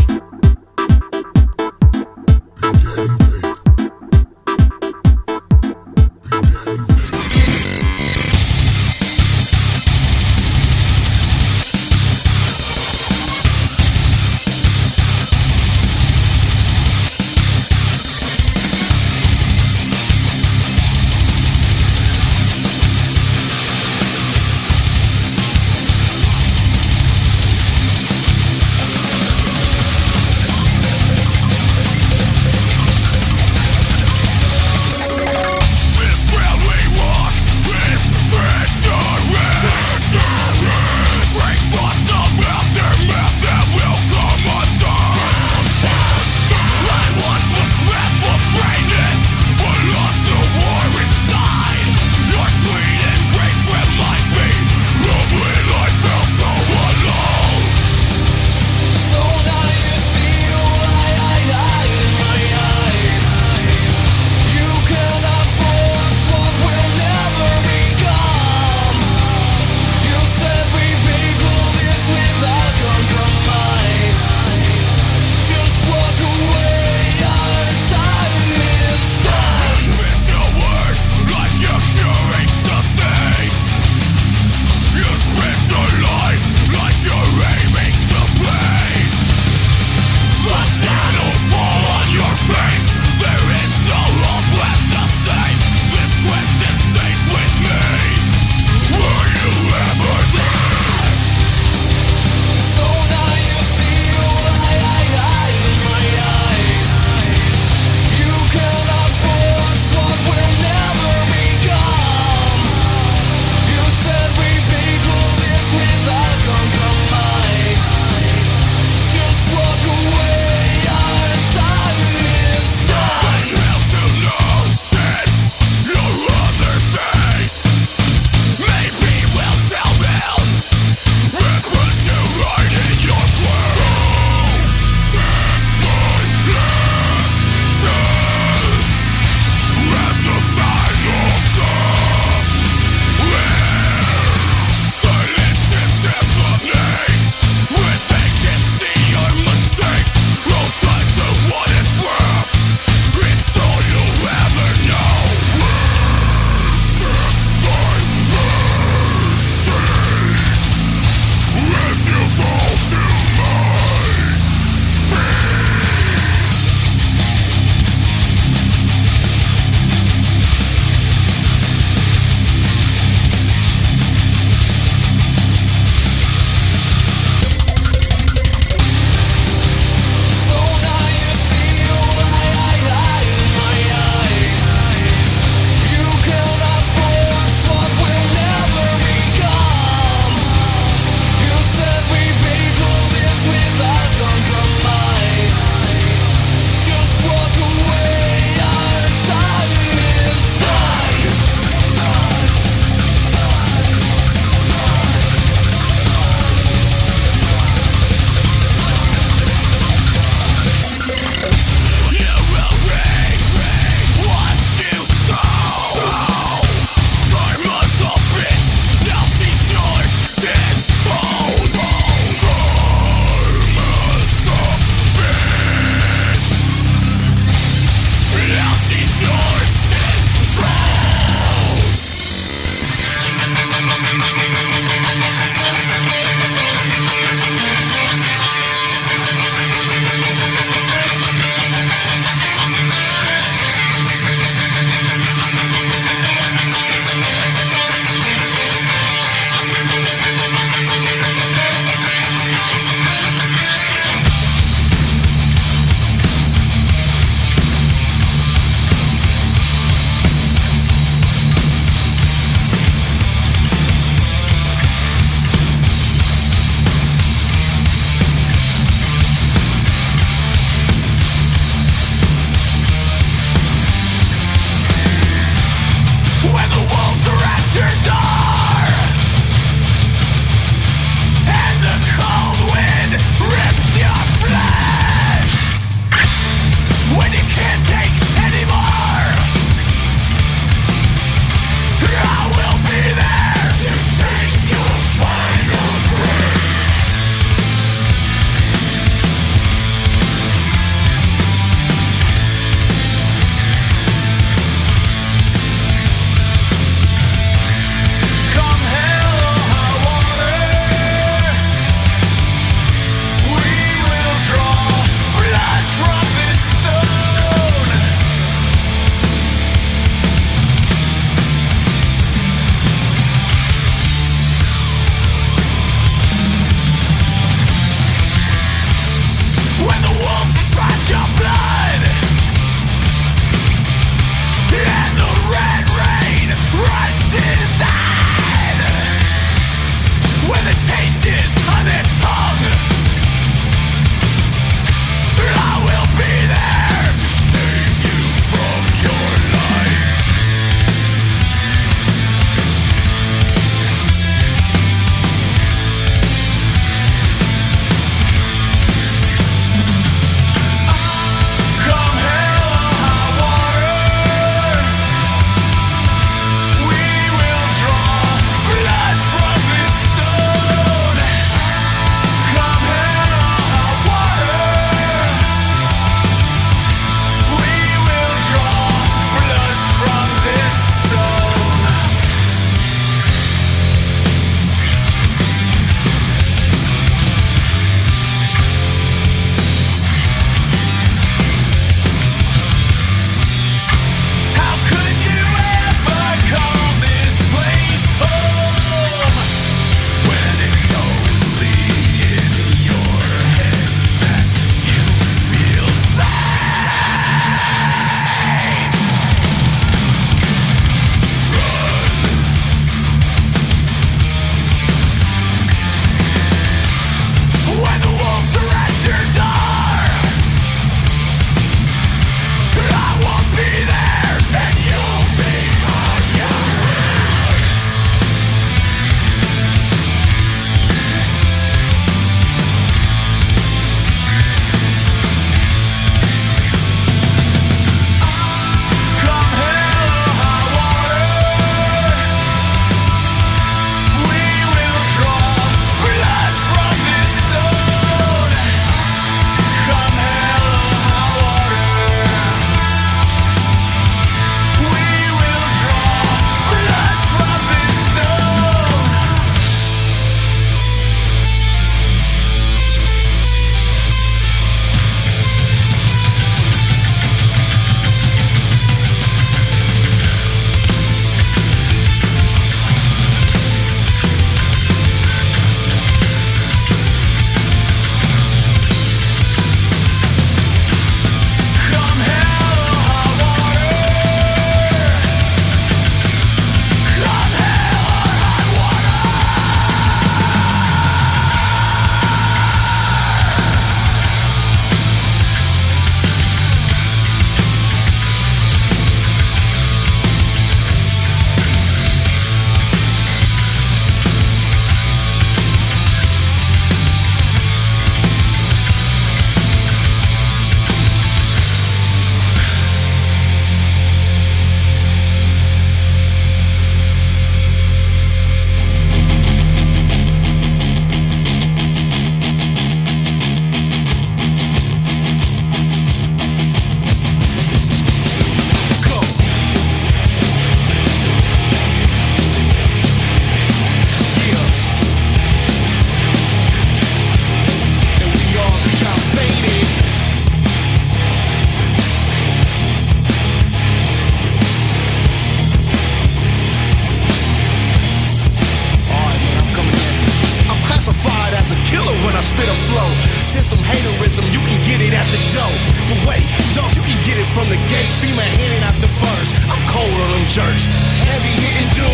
from the gate, female handing out the first. I'm cold on them jerks. Heavy hitting dude.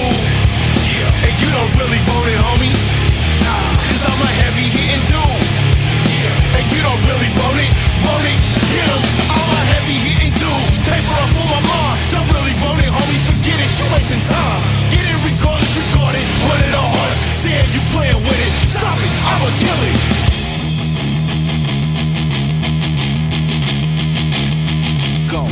Yeah. And you don't really vote it, homie. Nah. Cause I'm a heavy hitting dude. Yeah. And you don't really vote it. Get 'em. I'm a heavy hitting dude. Paper up for my mom. Don't really vote it, homie. Forget it. You wasting time. Get it regardless, record it. One of the hardest. Saying you playing with it. Stop it. I'ma kill it. Go.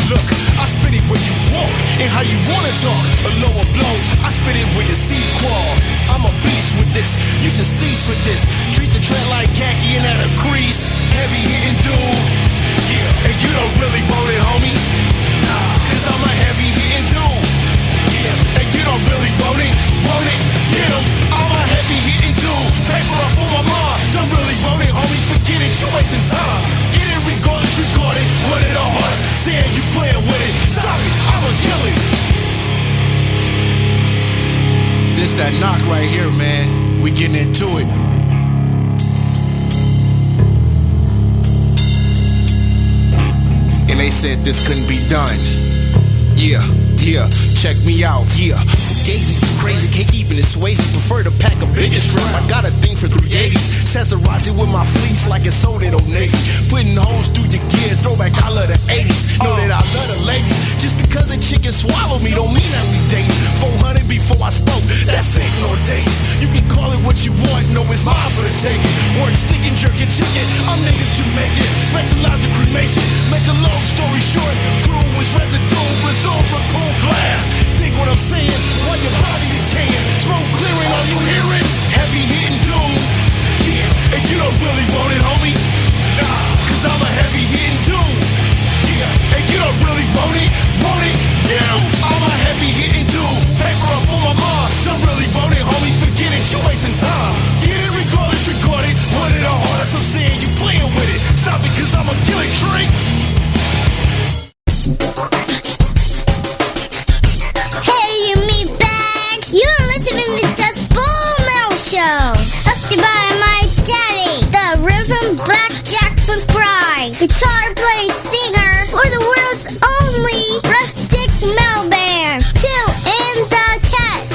Look, I spit it where you walk and how you wanna talk. A lower blow, I spit it where your seed crawl. I'm a beast with this, you should cease with this. Treat the tread like khaki and at a crease. Heavy hitting dude. Yeah. And you don't really vote it, homie. Nah. Cause I'm a heavy hitting dude. Yeah. And you don't really vote it. Get 'em. I'm a heavy hitting dude. Paper up for my mom. Don't really vote it, homie. Forget it, you wasting time. Get it regardless, record it. One of the hardest. Saying you playing with it. Stop it, I'ma kill it. This that knock right here, man. We getting into it. And they said this couldn't be done. Yeah, check me out, yeah. Gazy, you crazy, can't keep in this waist. Prefer to pack a bigger drum. I got a thing for 380s. Accessorize it with my fleece like it's sold at Old Navy. Putting holes through your gear, throwback, I love the 80s. Know that I love the ladies. Just because a chicken swallow me don't mean that we dating. 400 before I spoke, that's ain't no days. You can call it what you want, no, it's mine for the taking. Work, sticking, jerking, chicken, I'm native Jamaican. Specialize in cremation, make a long story short. Crew was residue, resolve for cool glass. Take what I'm saying, while your body decaying. Smoke clearing, are you hearing? Heavy hitting dude. Yeah, and you don't really want it, homie. Nah, cause I'm a heavy hitting dude. Yeah, and you don't really want it. Get 'em. I'm a heavy hitting dude. Paper up for my mom. Don't really want it, homie. Forget it, you wasting time. Get it regardless, record it. One of the hardest, I'm saying you playing with it. Stop it, cause I'm a killing tree. Hey, you meatbags! You're listening to DustBowlMetalShow, hosted by my daddy, the Reverend Blackjack McBride, guitar player singer for the world's only rustic metal band, Two in the Chest.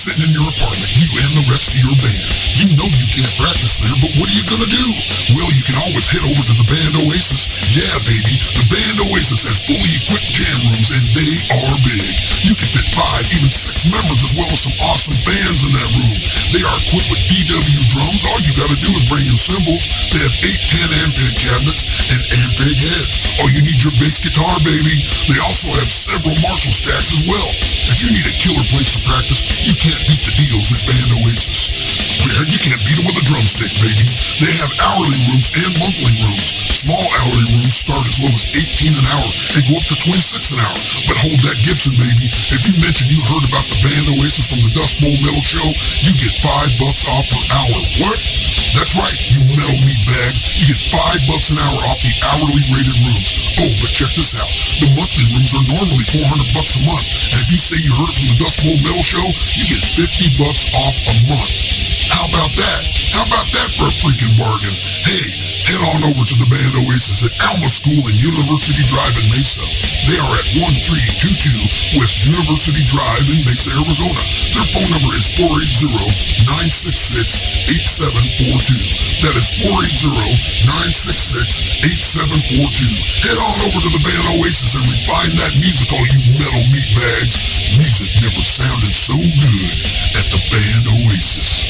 sitting in your apartment, you and the rest of your band. You know you can't practice there, but what are you gonna do? Well, you can always head over to the Band Oasis. Yeah, baby, the Band Oasis has fully equipped jam rooms, and they are big. You can fit 5, even 6 members, as well as some awesome bands in that room. They are equipped with DW drums. All you gotta do is bring your cymbals. They have 8, 10 Ampeg cabinets and Ampeg heads. Oh, you need your bass guitar, baby. They also have several Marshall stacks as well. If you need a killer place to practice, you can't beat the deals at Band Oasis. Well, you can't beat them with a drumstick, baby. They have hourly rooms and monthly rooms. Small hourly rooms start as low as $18 an hour and go up to $26 an hour. But hold that Gibson, baby. If you mention you heard about the Band Oasis from the Dust Bowl Metal Show, you get $5 off per hour. What? That's right, you metal meat bags. You get $5 an hour off the hourly rated rooms. Oh, but check this out. The monthly rooms are normally $400 a month. And if you say you heard it from the Dust Bowl Metal Show, you get $50 off a month. How about that? How about that for a freaking bargain? Hey, head on over to the Band Oasis at Alma School and University Drive in Mesa. They are at 1322 West University Drive in Mesa, Arizona. Their phone number is 480-966-8742. That is 480-966-8742. Head on over to the Band Oasis and refine that music, all you metal meat bags. Music never sounded so good at the Band Oasis.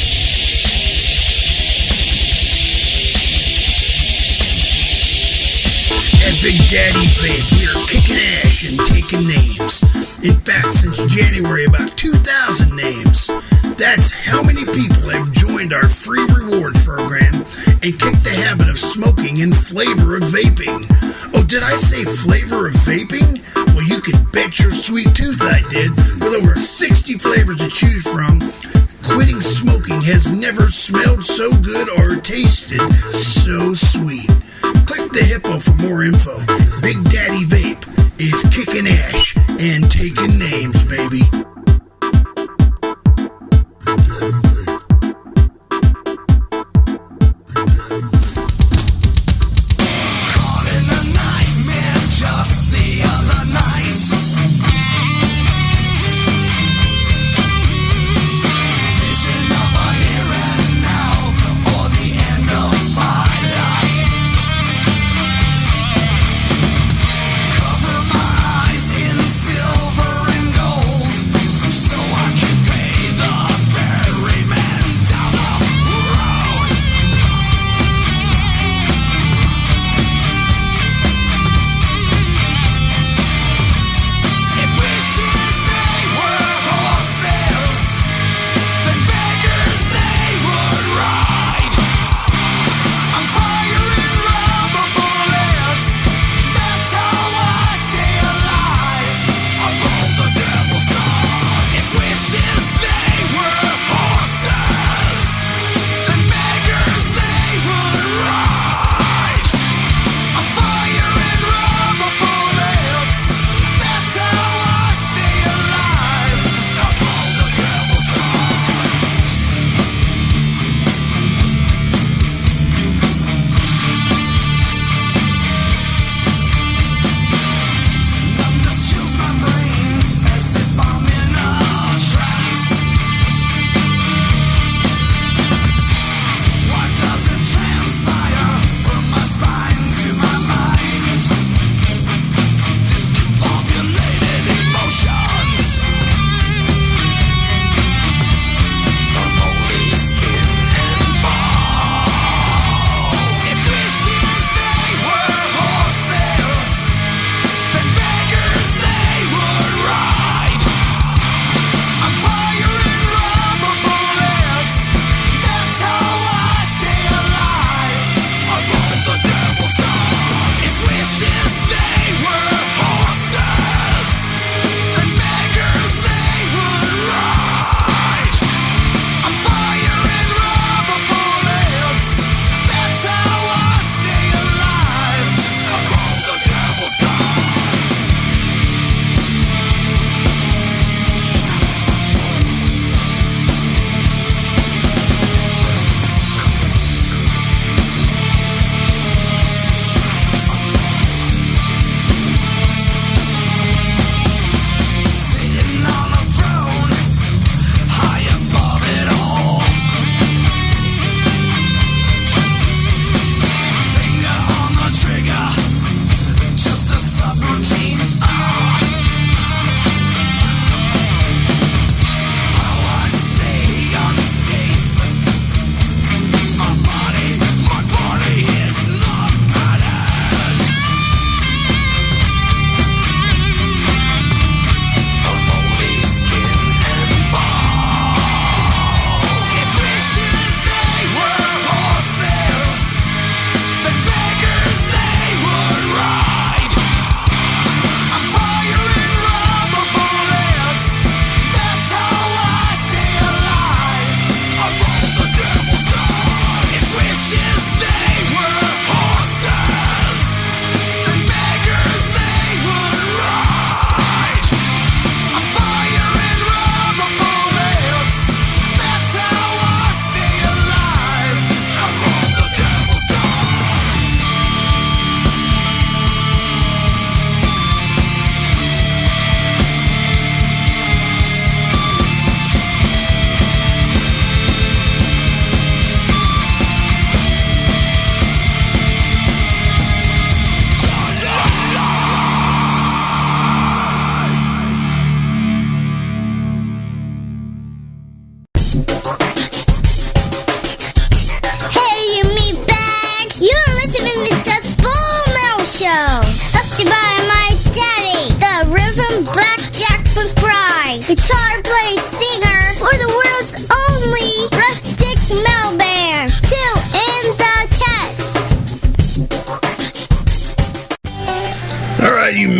At Big Daddy Vape, we are kicking ash and taking names. In fact, since January, about 2,000 names. That's how many people have joined our free rewards program and kicked the habit of smoking in flavor of vaping. Oh, did I say flavor of vaping? Well, you can bet your sweet tooth I did. With over 60 flavors to choose from, quitting smoking has never smelled so good or tasted so sweet. Click the hippo for more info. Big Daddy Vape is kicking ash and taking names, baby. Caught in a nightmare just the other night. Vision of a here and now, or the end of my life. Cover my eyes in silver and gold.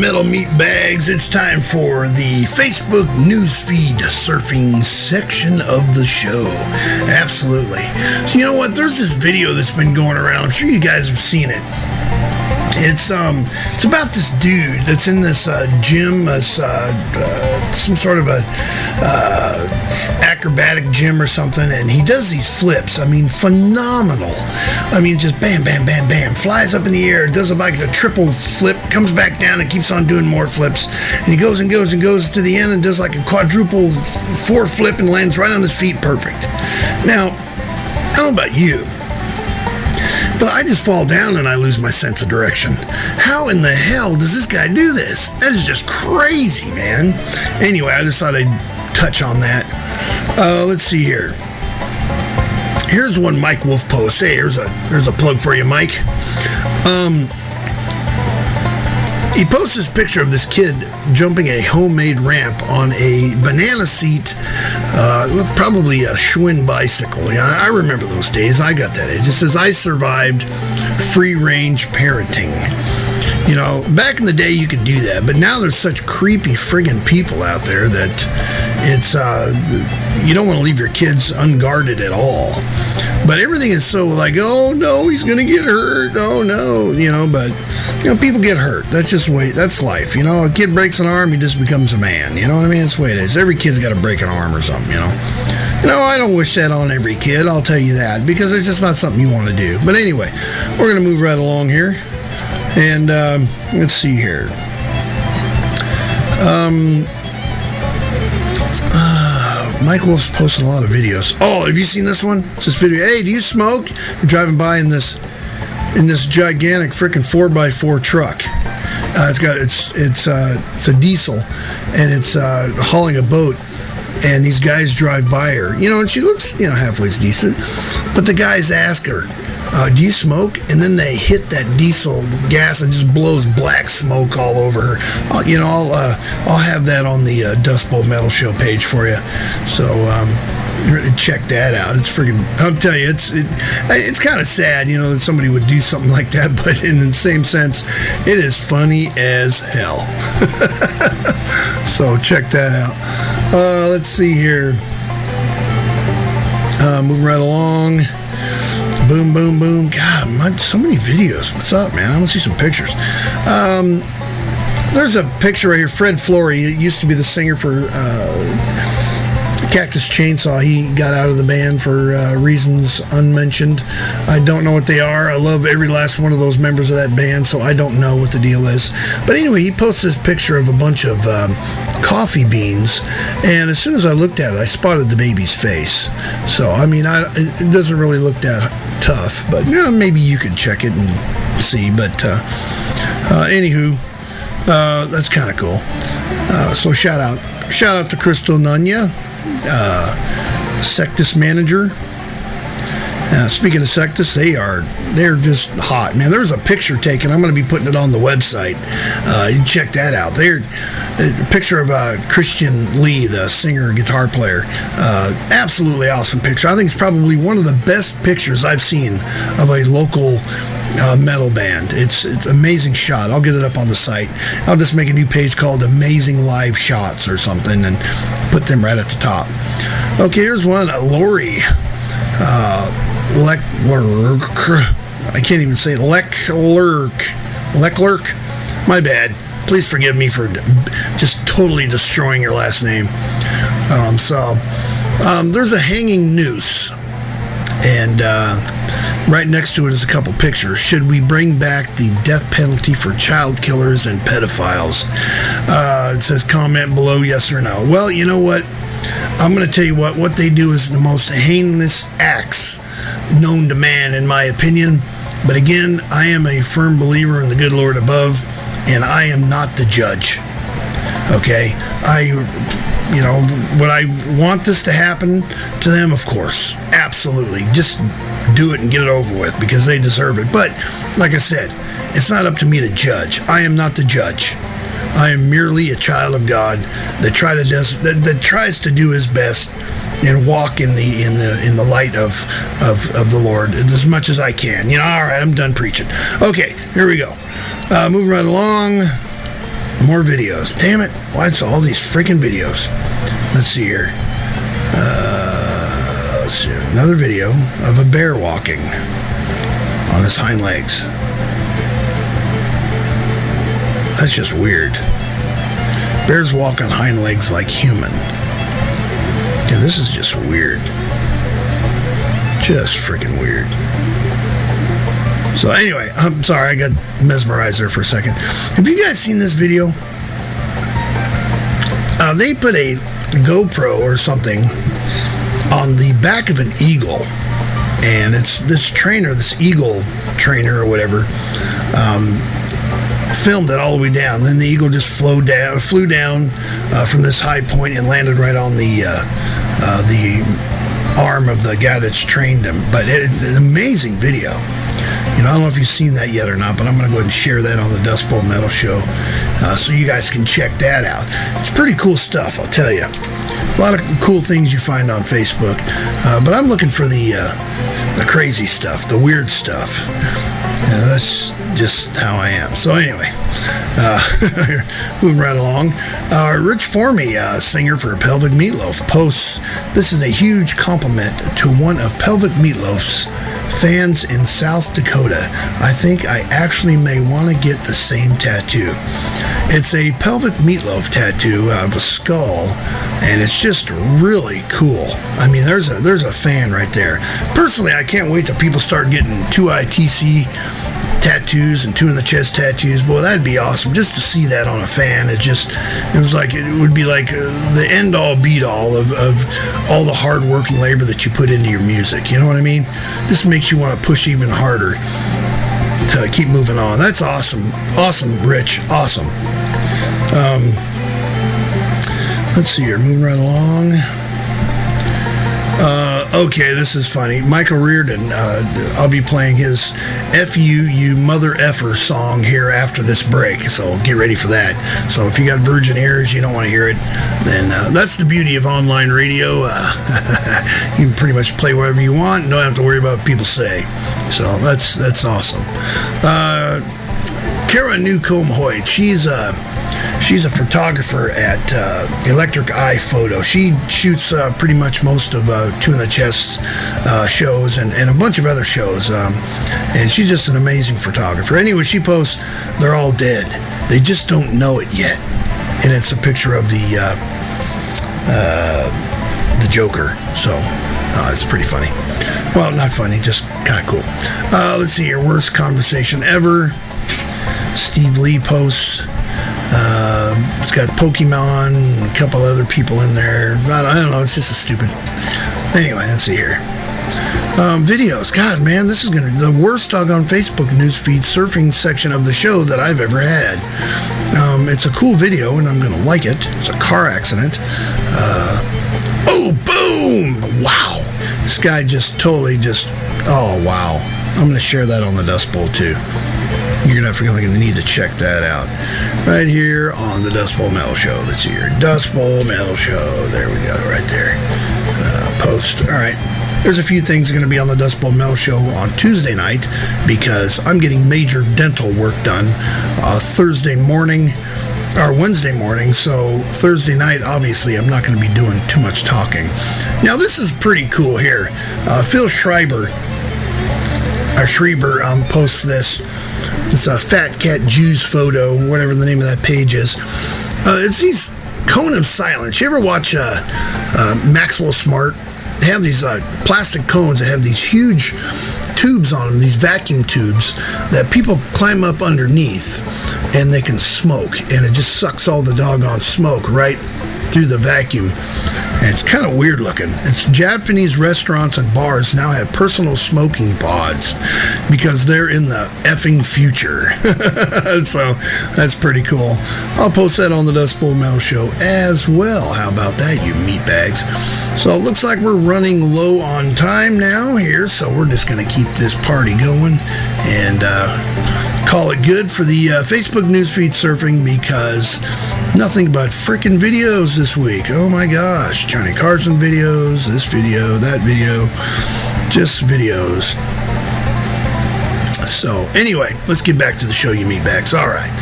metal meat bags, it's time for the Facebook newsfeed surfing section of the show. Absolutely. So you know what? There's this video that's been going around. I'm sure you guys have seen it. It's about this dude that's in this gym, some sort of a acrobatic gym or something, and he does these flips. I mean, phenomenal. I mean, just bam, bam, bam, bam, flies up in the air, does like a triple flip, comes back down and keeps on doing more flips, and he goes and goes and goes to the end and does like a quadruple four flip and lands right on his feet, perfect. Now, I don't know about you, but I just fall down and I lose my sense of direction. How in the hell does this guy do this? That is just crazy, man. Anyway, I just thought I'd touch on that. Let's see here. Here's one Mike Wolf posts. Hey, here's a plug for you, Mike. He posts this picture of this kid jumping a homemade ramp on a banana seat, probably a Schwinn bicycle. Yeah, I remember those days. I got that age. It says, I survived free-range parenting. You know, back in the day you could do that, but now there's such creepy friggin' people out there that it's, you don't want to leave your kids unguarded at all. But everything is so like, oh no, he's going to get hurt. Oh no, but people get hurt. That's just the way, that's life. A kid breaks an arm, he just becomes a man. You know what I mean? That's the way it is. Every kid's got to break an arm or something, I don't wish that on every kid, I'll tell you that, because it's just not something you want to do. But anyway, we're going to move right along here. And let's see here. Mike Wolf's posting a lot of videos. Oh, have you seen this one? It's this video. Hey, do you smoke? You're driving by in this gigantic freaking 4x4 truck. It's a diesel, and it's hauling a boat. And these guys drive by her, and she looks, halfway decent. But the guys ask her, do you smoke? And then they hit that diesel gas and just blows black smoke all over her. I'll have that on the Dust Bowl Metal Show page for you. So check that out. It's freaking, I'll tell you, it's kind of sad, that somebody would do something like that, but in the same sense, it is funny as hell. So check that out. Let's see here. Moving right along. Boom, boom, boom. God, so many videos. What's up, man? I want to see some pictures. There's a picture right here. Fred Flory used to be the singer for Cactus Chainsaw. He got out of the band for reasons unmentioned. I don't know what they are. I love every last one of those members of that band, so I don't know what the deal is. But anyway, he posts this picture of a bunch of coffee beans, and as soon as I looked at it, I spotted the baby's face. So, I mean, it doesn't really look that tough, but maybe you can check it and see. But anywho, that's kind of cool. So shout out to Crystal Nunya, Sectus manager. Speaking of Sectus, they're just hot, man. There's a picture taken. I'm going to be putting it on the website. You can check that out. A picture of Christian Lee, the singer guitar player. Absolutely awesome picture. I think it's probably one of the best pictures I've seen of a local metal band. It's an amazing shot. I'll get it up on the site. I'll just make a new page called Amazing Live Shots or something and put them right at the top. Okay, here's one. Lori Leclerc. I can't even say Leclerc. My bad. Please forgive me for just totally destroying your last name. There's a hanging noose, and right next to it is a couple pictures. Should we bring back the death penalty for child killers and pedophiles? It says comment below, yes or no. Well, you know what? I'm going to tell you what they do is the most heinous acts known to man, in my opinion. But again, I am a firm believer in the good Lord above, and I am not the judge. Okay? Would I want this to happen to them? Of course. Absolutely. Just do it and get it over with, because they deserve it. But, like I said, it's not up to me to judge. I am not the judge. I am merely a child of God that tries to do his best and walk in the light of the Lord as much as I can. All right, I'm done preaching. Okay, here we go. Moving right along. More videos. Damn it. Why it's all these freaking videos? Let's see here. Let's see. Another video of a bear walking on his hind legs. That's just weird. Bears walk on hind legs like human. Yeah, this is just weird. Just freaking weird. So anyway, I'm sorry, I got mesmerized there for a second. Have you guys seen this video? They put a GoPro or something on the back of an eagle, and it's this trainer, this eagle trainer or whatever, filmed it all the way down. Then the eagle just flew down from this high point and landed right on the arm of the guy that's trained him. But it's an amazing video. You know, I don't know if you've seen that yet or not, but I'm going to go ahead and share that on the Dust Bowl Metal Show so you guys can check that out. It's pretty cool stuff, I'll tell you. A lot of cool things you find on Facebook, but I'm looking for the crazy stuff, the weird stuff. That's just how I am. So anyway, moving right along. Rich Formey, singer for Pelvic Meatloaf, posts, "This is a huge compliment to one of Pelvic Meatloaf's fans in South Dakota. I think I actually may want to get the same tattoo." It's a Pelvic Meatloaf tattoo of a skull, and it's just really cool. I mean, there's a fan right there. Personally, I can't wait till people start getting 2ITC tattoos and 2 in the chest tattoos. Boy, that'd be awesome just to see that on a fan. It would be like the end all beat all of all the hard work and labor that you put into your music. You know what I mean? This makes you want to push even harder to keep moving on. That's awesome. Awesome, Rich. Awesome. Let's see here. Moving right along. Okay, this is funny. Michael Reardon, I'll be playing his F you mother effer song here after this break, so get ready for that. So if you got virgin ears, you don't want to hear it, then that's the beauty of online radio. You can pretty much play whatever you want and don't have to worry about what people say. So that's awesome. Kara Newcomb Hoyt, she's a photographer at Electric Eye Photo. She shoots pretty much most of 2 in the Chest shows and a bunch of other shows. And she's just an amazing photographer. Anyway, she posts, "They're all dead. They just don't know it yet." And it's a picture of the Joker. So it's pretty funny. Well, not funny, just kind of cool. Let's see here. Worst conversation ever. Steve Lee posts. It's got Pokemon and a couple other people in there. I don't know. It's just a stupid. Anyway, let's see here. Videos. God, man, this is going to be the worst doggone Facebook newsfeed surfing section of the show that I've ever had. It's a cool video, and I'm going to like it. It's a car accident. Oh, boom! Wow. This guy oh, wow. I'm going to share that on the Dust Bowl, too. You're definitely going to need to check that out. Right here on the Dust Bowl Metal Show. Let's see here. Dust Bowl Metal Show. There we go, right there. Post. All right. There's a few things going to be on the Dust Bowl Metal Show on Tuesday night because I'm getting major dental work done Thursday morning or Wednesday morning. So Thursday night, obviously, I'm not going to be doing too much talking. Now, this is pretty cool here. Phil Schreiber posts this. It's a Fat Cat Jews photo, whatever the name of that page is. It's these cone of silence. You ever watch Maxwell Smart? They have these plastic cones that have these huge tubes on them, these vacuum tubes that people climb up underneath and they can smoke, and it just sucks all the doggone smoke right through the vacuum. And it's kind of weird looking. It's Japanese restaurants and bars now have personal smoking pods because they're in the effing future. So that's pretty cool. I'll post that on the Dust Bowl Metal Show as well. How about that, you meatbags? So it looks like we're running low on time now here, so we're just going to keep this party going and call it good for the Facebook newsfeed surfing because nothing but freaking videos this week. Oh my gosh. Johnny Carson videos, this video, that video, just videos. So anyway, let's get back to the show, you meatbags. All right.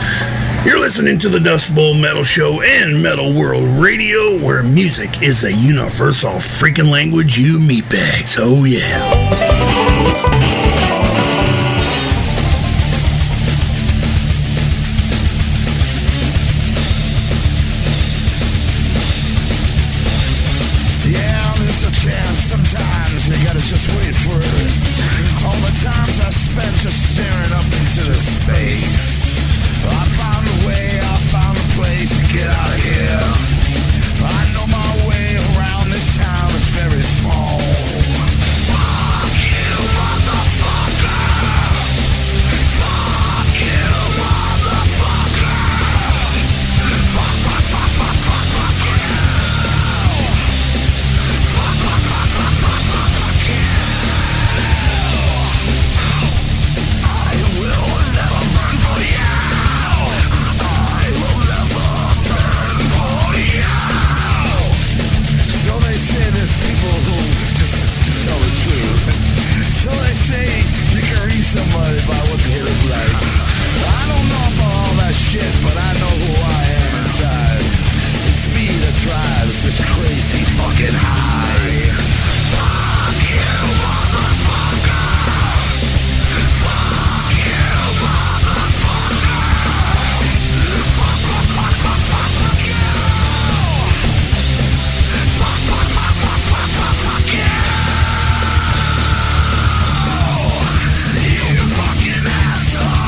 You're listening to the Dust Bowl Metal Show and Metal World Radio, where music is a universal freaking language, you meatbags. Oh, yeah. Sometimes you gotta just wait for it. All the times I spent just staring up into the space. I found a way, I found a place to get out of here. I know my way around this town is very small. Fuck you, motherfucker. Fuck you, motherfucker. Fuck, fuck, fuck, fuck, fuck, fuck you. Fuck, fuck, fuck, fuck, fuck, fuck, fuck you. I will never burn for you. I will never burn for you. So they say there's people who just tell the truth. So they say you can read somebody by what they look like. I don't know about all that shit, but I know who I am inside. It's me that drives this crazy fucking high. Fuck you, motherfucker. Fuck you, motherfucker. Fuck, fuck, fuck, fuck, fuck, fuck you. Fuck, fuck, fuck, fuck, fuck, fuck, fuck you. You fucking asshole.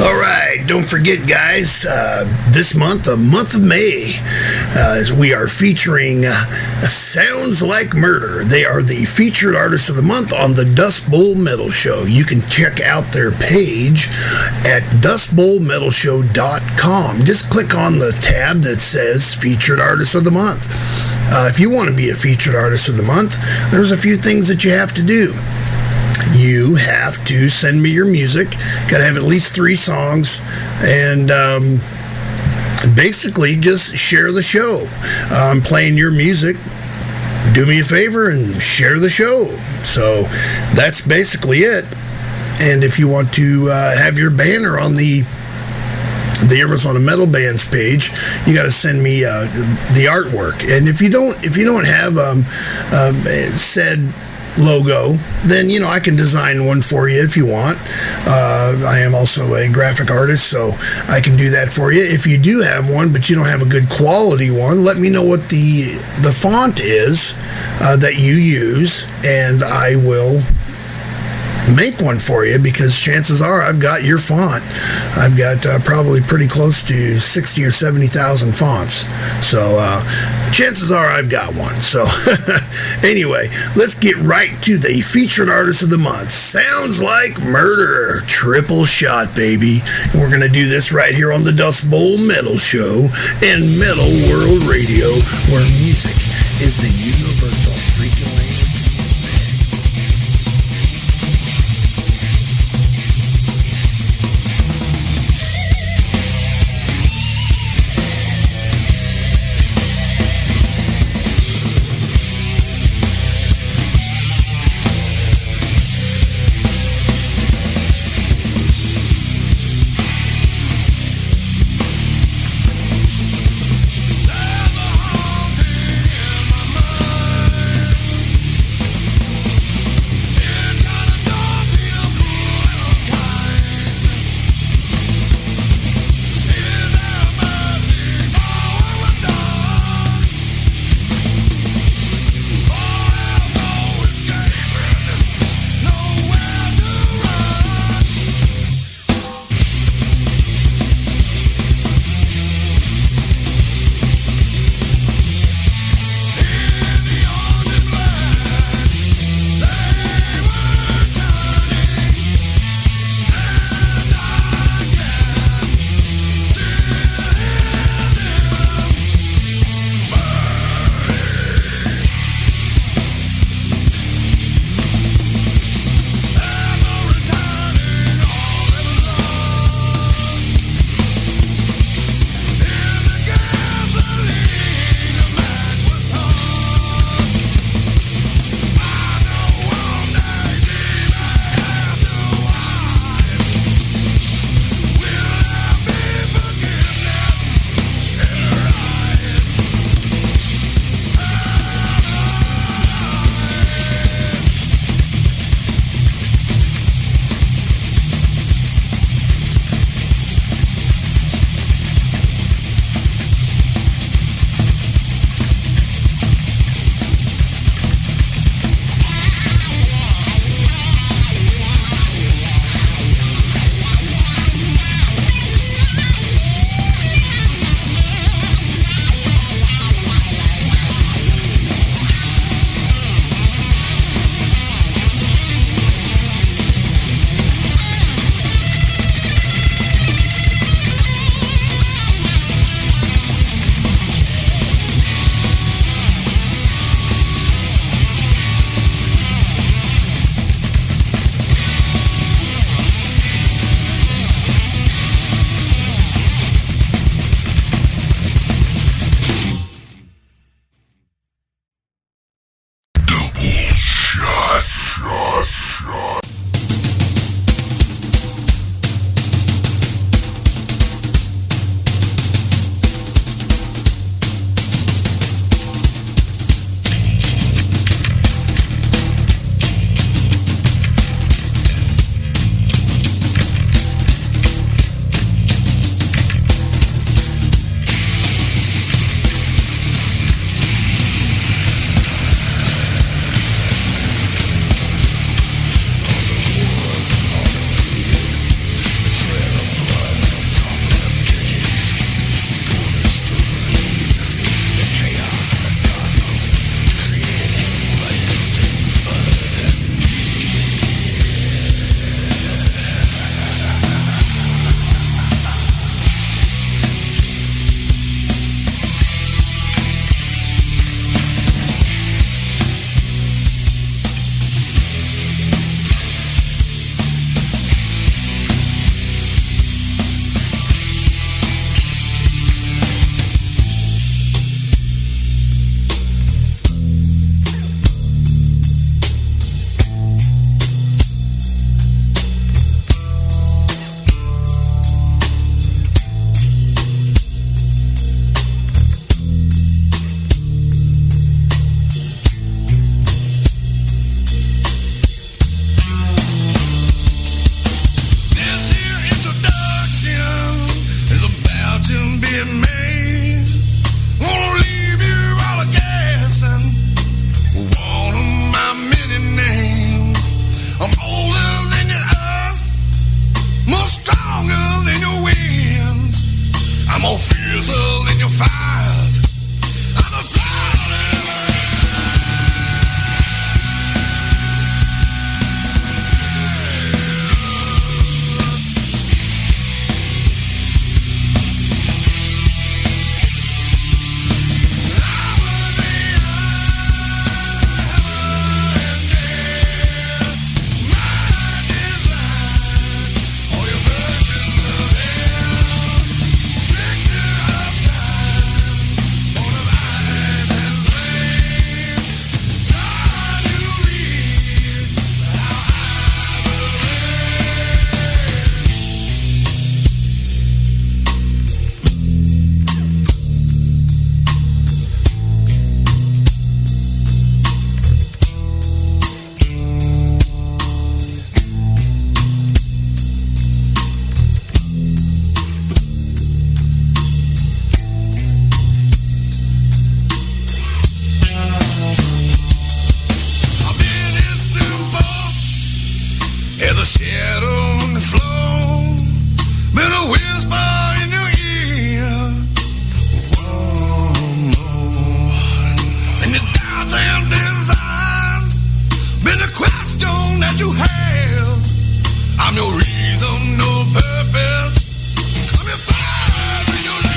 All right, don't forget, guys, this month, the month of May, as we are featuring Sounds Like Murder. They are the featured artist of the month on the Dust Bowl Metal Show. You can check out their page at DustBowlMetalShow.com. Just click on the tab that says Featured Artist of the Month. If you want to be a featured artist of the month, there's a few things that you have to do. You have to send me your music. Got to have at least 3 songs, and basically just share the show. I'm playing your music. Do me a favor and share the show. So that's basically it. And if you want to have your banner on the Arizona Metal Bands page, you got to send me the artwork. And if you don't have said logo, then I can design one for you if you want. I am also a graphic artist, so I can do that for you. If you do have one but you don't have a good quality one, let me know what the font is that you use, and I will make one for you, because chances are I've got your font. I've got probably pretty close to 60 or 70,000 fonts. So chances are I've got one. So anyway, let's get right to the featured artist of the month. Sounds Like Murder. Triple shot, baby. And we're going to do this right here on the Dust Bowl Metal Show and Metal World Radio, where music is the universal freaking language. There's a haunting in my mind. in May. Gonna leave you all a guessing. One of my many names. I'm older than the earth, more stronger than your winds. I'm more fiercer than your fires. I'm a fire. As a shadow on the floor, been a whisper in your ear. One more. And the downtown designs, been a question that you have. I'm your reason, no purpose. I'm your fire in your life.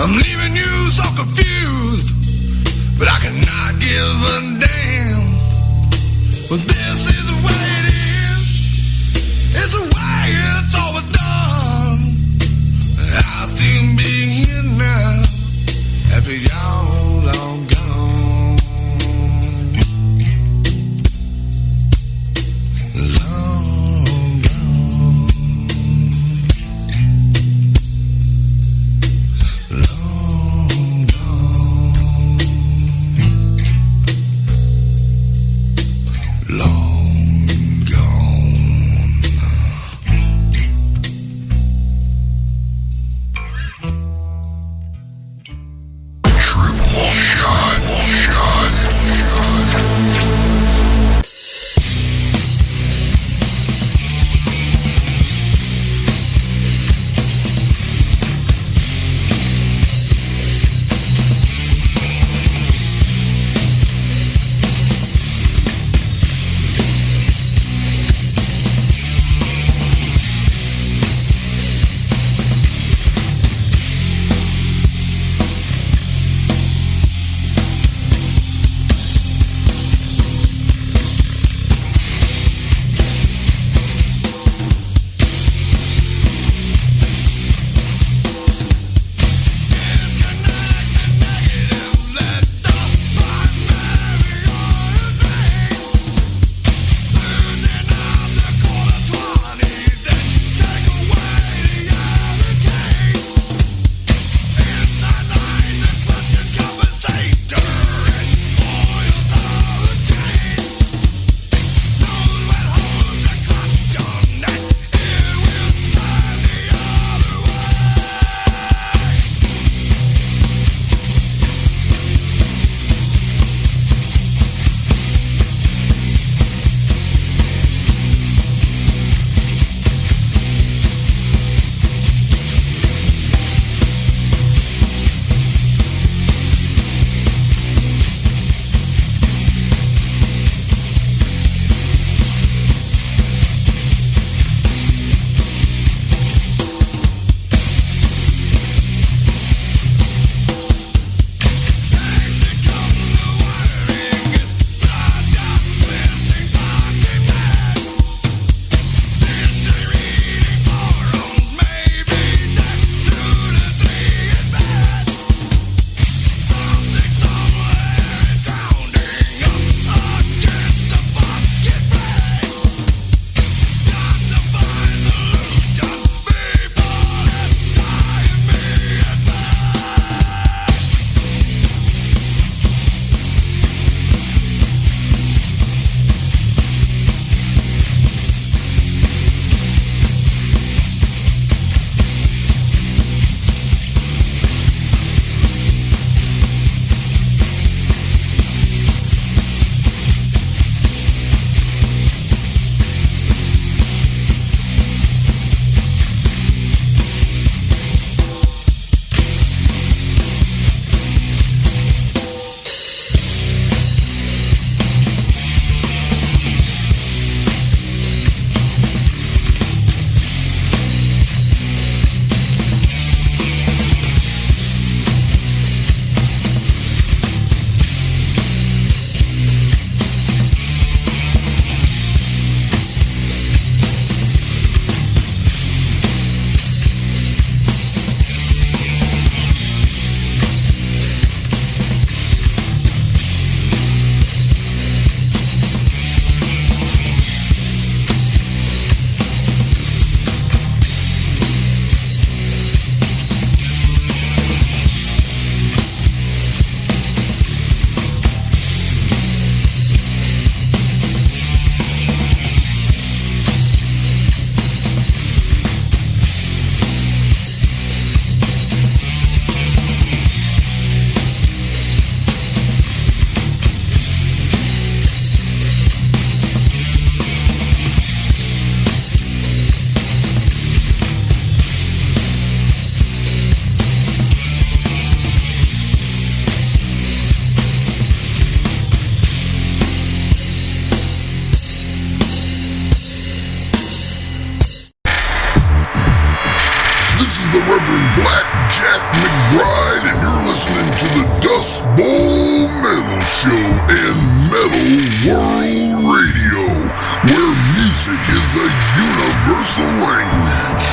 I'm leaving you so confused, but I cannot give a damn. But this is the way it is. It's the way it's always done. I'll still be here. Blackjack McBride, and you're listening to the Dust Bowl Metal Show and Metal World Radio, where music is a universal language.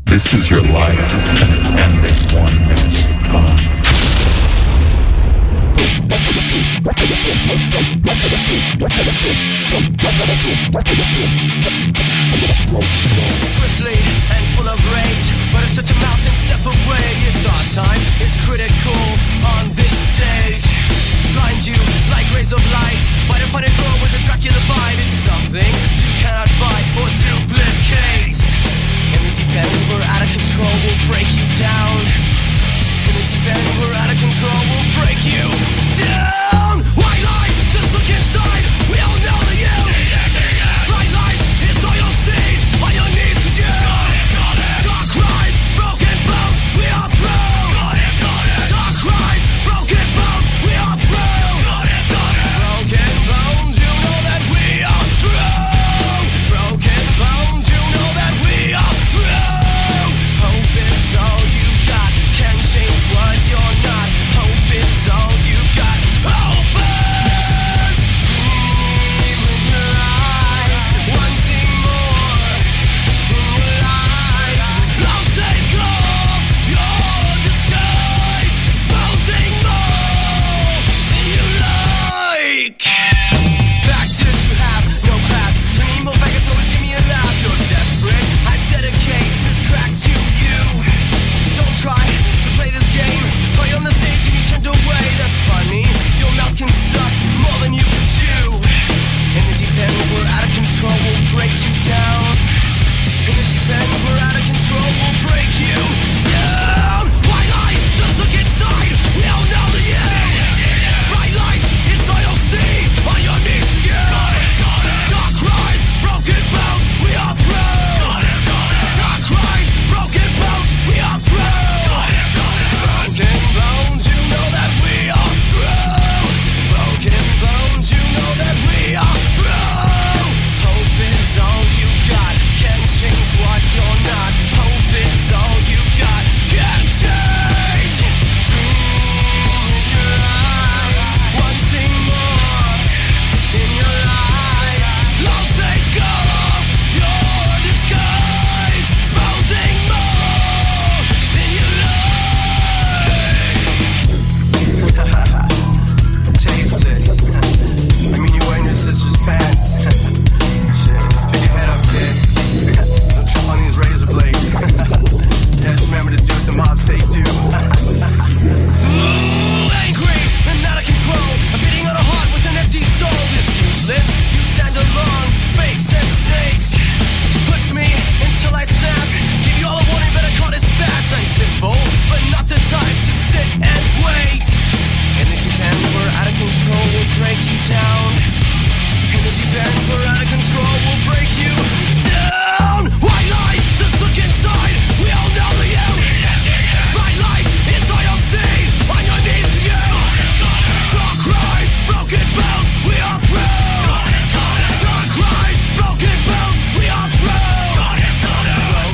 This is your life, and it's ending 1 minute at a time. Swiftly and full of rage, but it's such a mouth and step away. It's our time, it's critical on this stage. Blind you like rays of light, bite upon a girl with a Dracula bite. It's something you cannot buy or duplicate.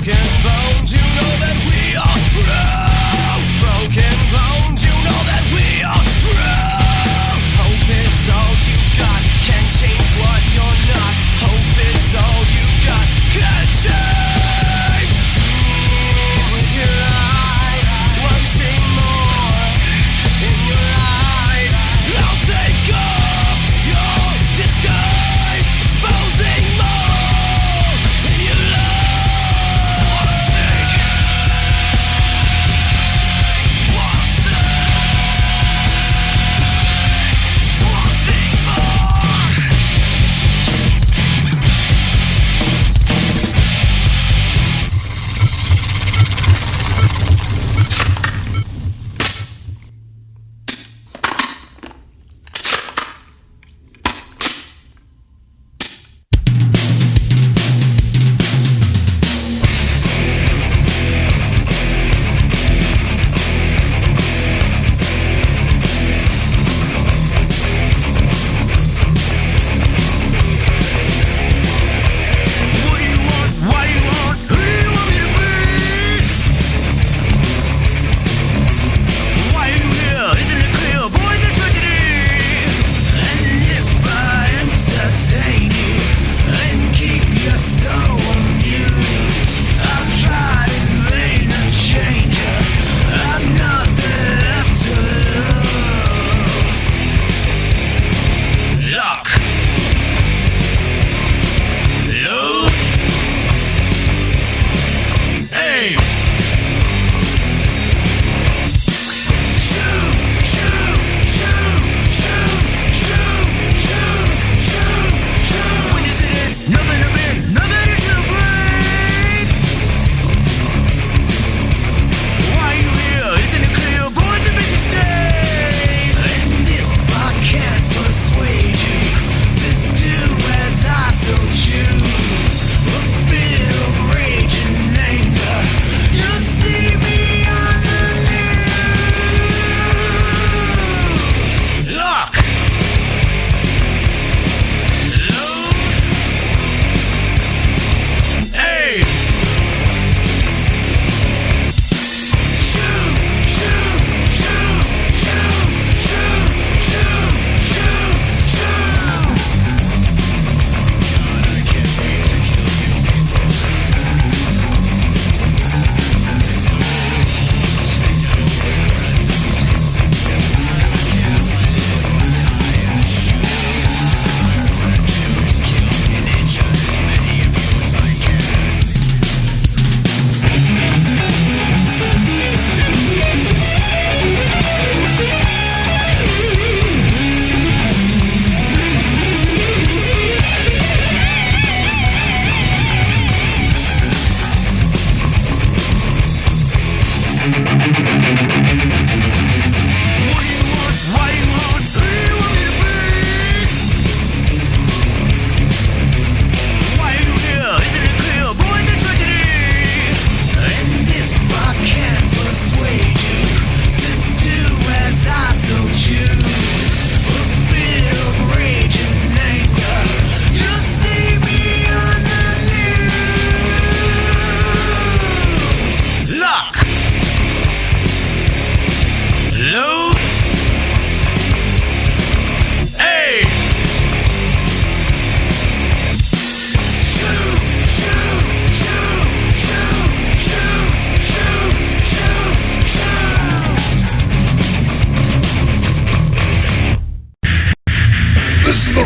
Broken bones, you know that we are through. Broken bones, you know that we are through. Hope is all you got, can't change what you're not. Hope is all you got, can't change. Dream with your eyes, wanting more in your life. I'll take off your disguise, exposing more in your life.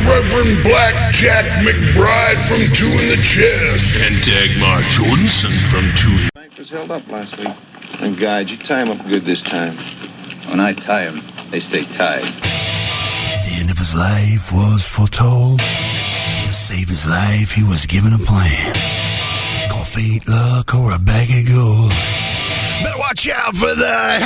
Reverend Blackjack McBride from Two in the Chest. And Dagmar Jordanson from Two. Bank was held up last week. And guide, you tie him up good this time. When I tie him, they stay tied. The end of his life was foretold. To save his life, he was given a plan. Call fate, luck, or a bag of gold. Better watch out for the...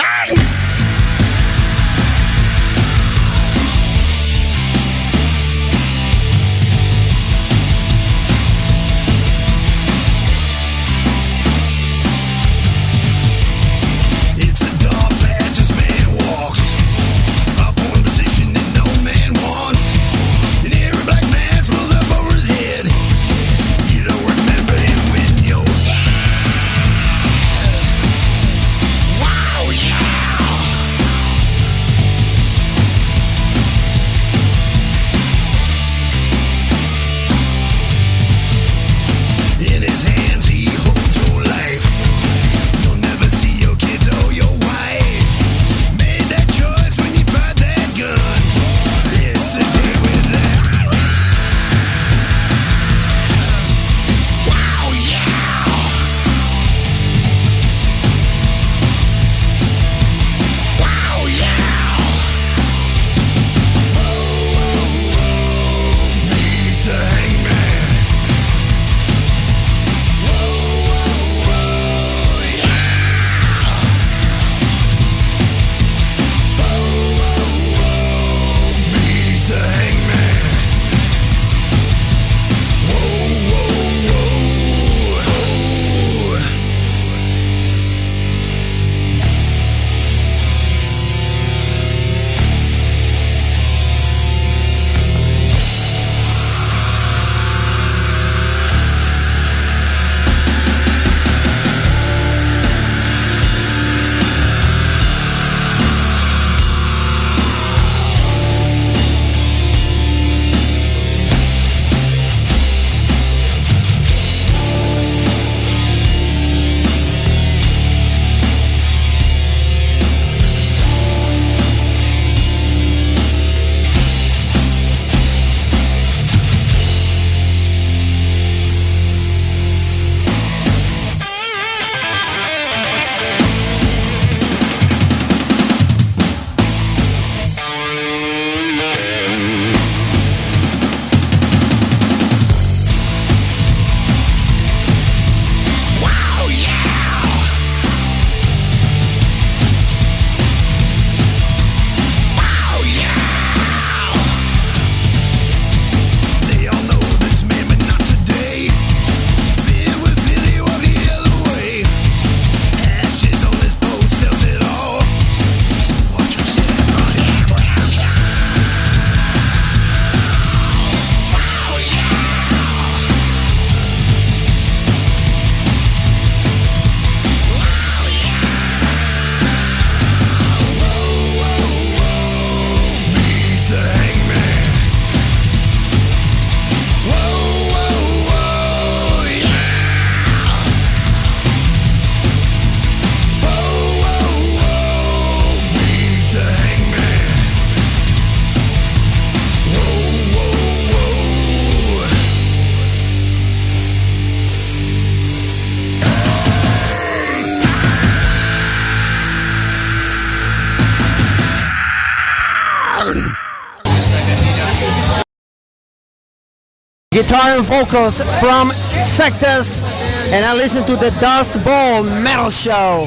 guitar and vocals from Sectus, and I listen to the Dust Bowl Metal Show.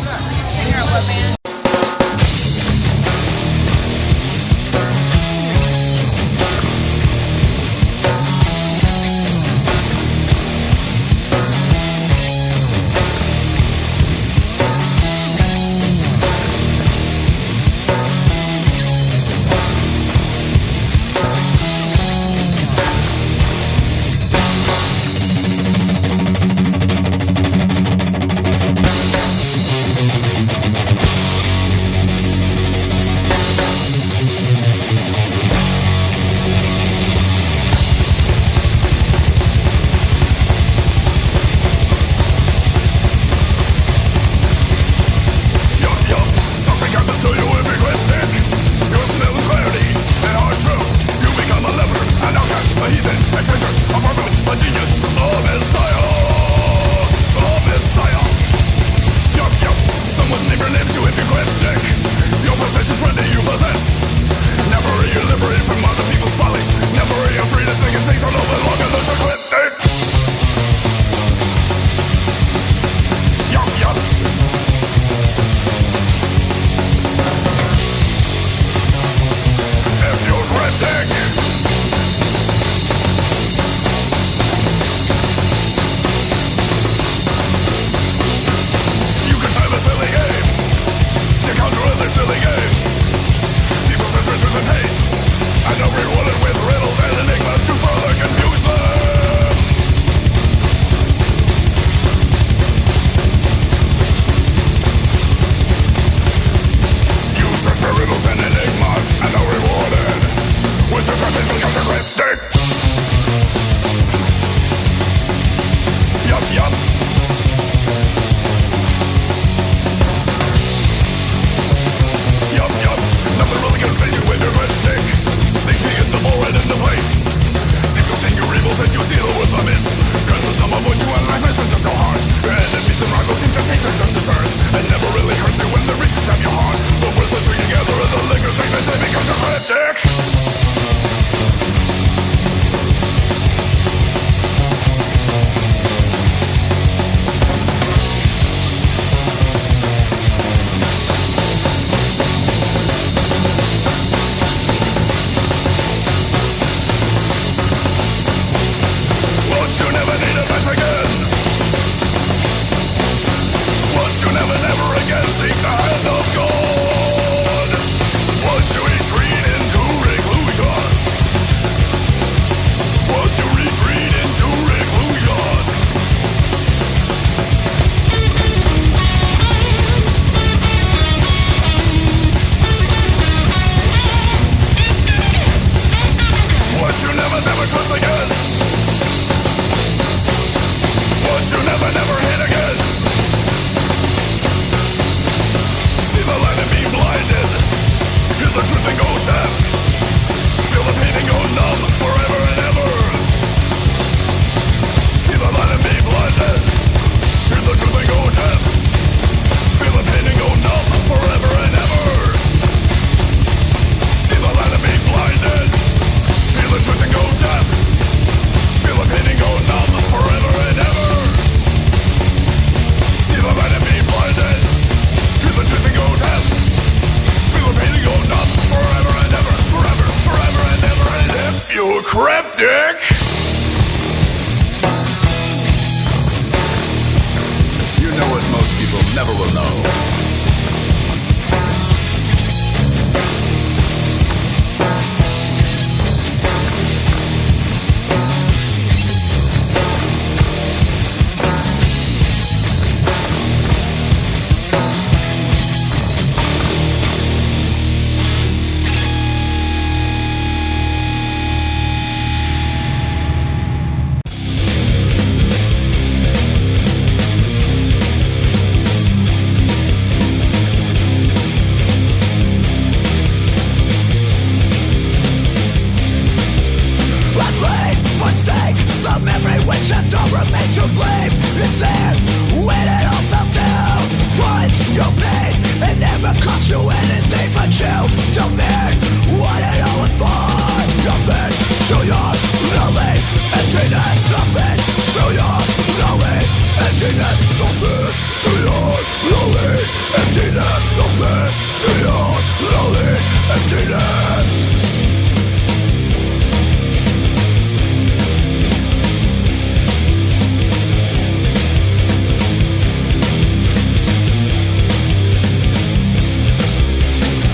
nothing to your lonely emptiness. Nothing to your lonely emptiness.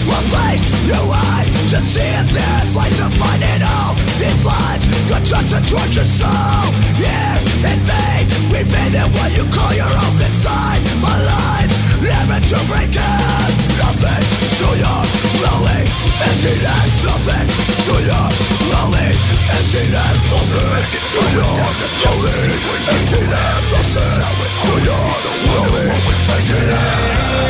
What place you hide to see if there's light to find it all? It's life, your touch and tortured soul. Here in vain, we made it what you call your own inside. Alive, never to break it. Nothing to your lonely emptiness. Nothing to your lonely emptiness. Nothing to your lonely emptiness. Nothing to your lonely emptiness.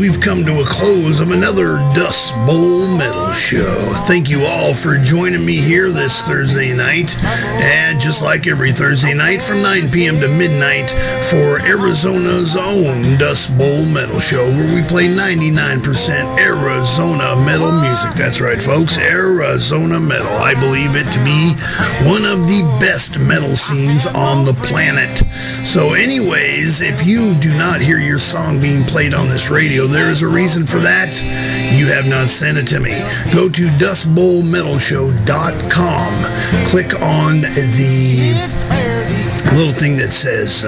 We've come to a close of another Dust Bowl Metal Show. Thank you all for joining me here this Thursday night. And just like every Thursday night from 9 p.m. to midnight for Arizona's own Dust Bowl Metal Show, where we play 99% Arizona metal music. That's right, folks, Arizona metal. I believe it to be one of the best metal scenes on the planet. So anyways, if you do not hear your song being played on this radio, there is a reason for that. You have not sent it to me. Go to DustBowlMetalShow.com. Click on the little thing that says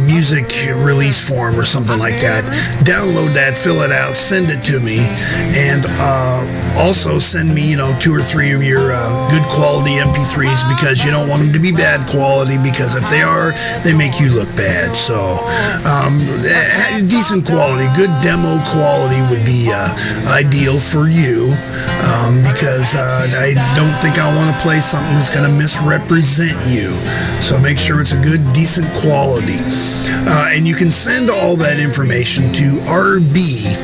music release form or something like that. Download that, fill it out, send it to me, and also send me 2 or 3 of your good quality MP3s, because you don't want them to be bad quality, because if they are, they make you look bad. So decent quality, good demo quality would be ideal for you, because I don't think I want to play something that's going to misrepresent you. So make sure it's a good, decent quality. And you can send all that information to rbjm.dbms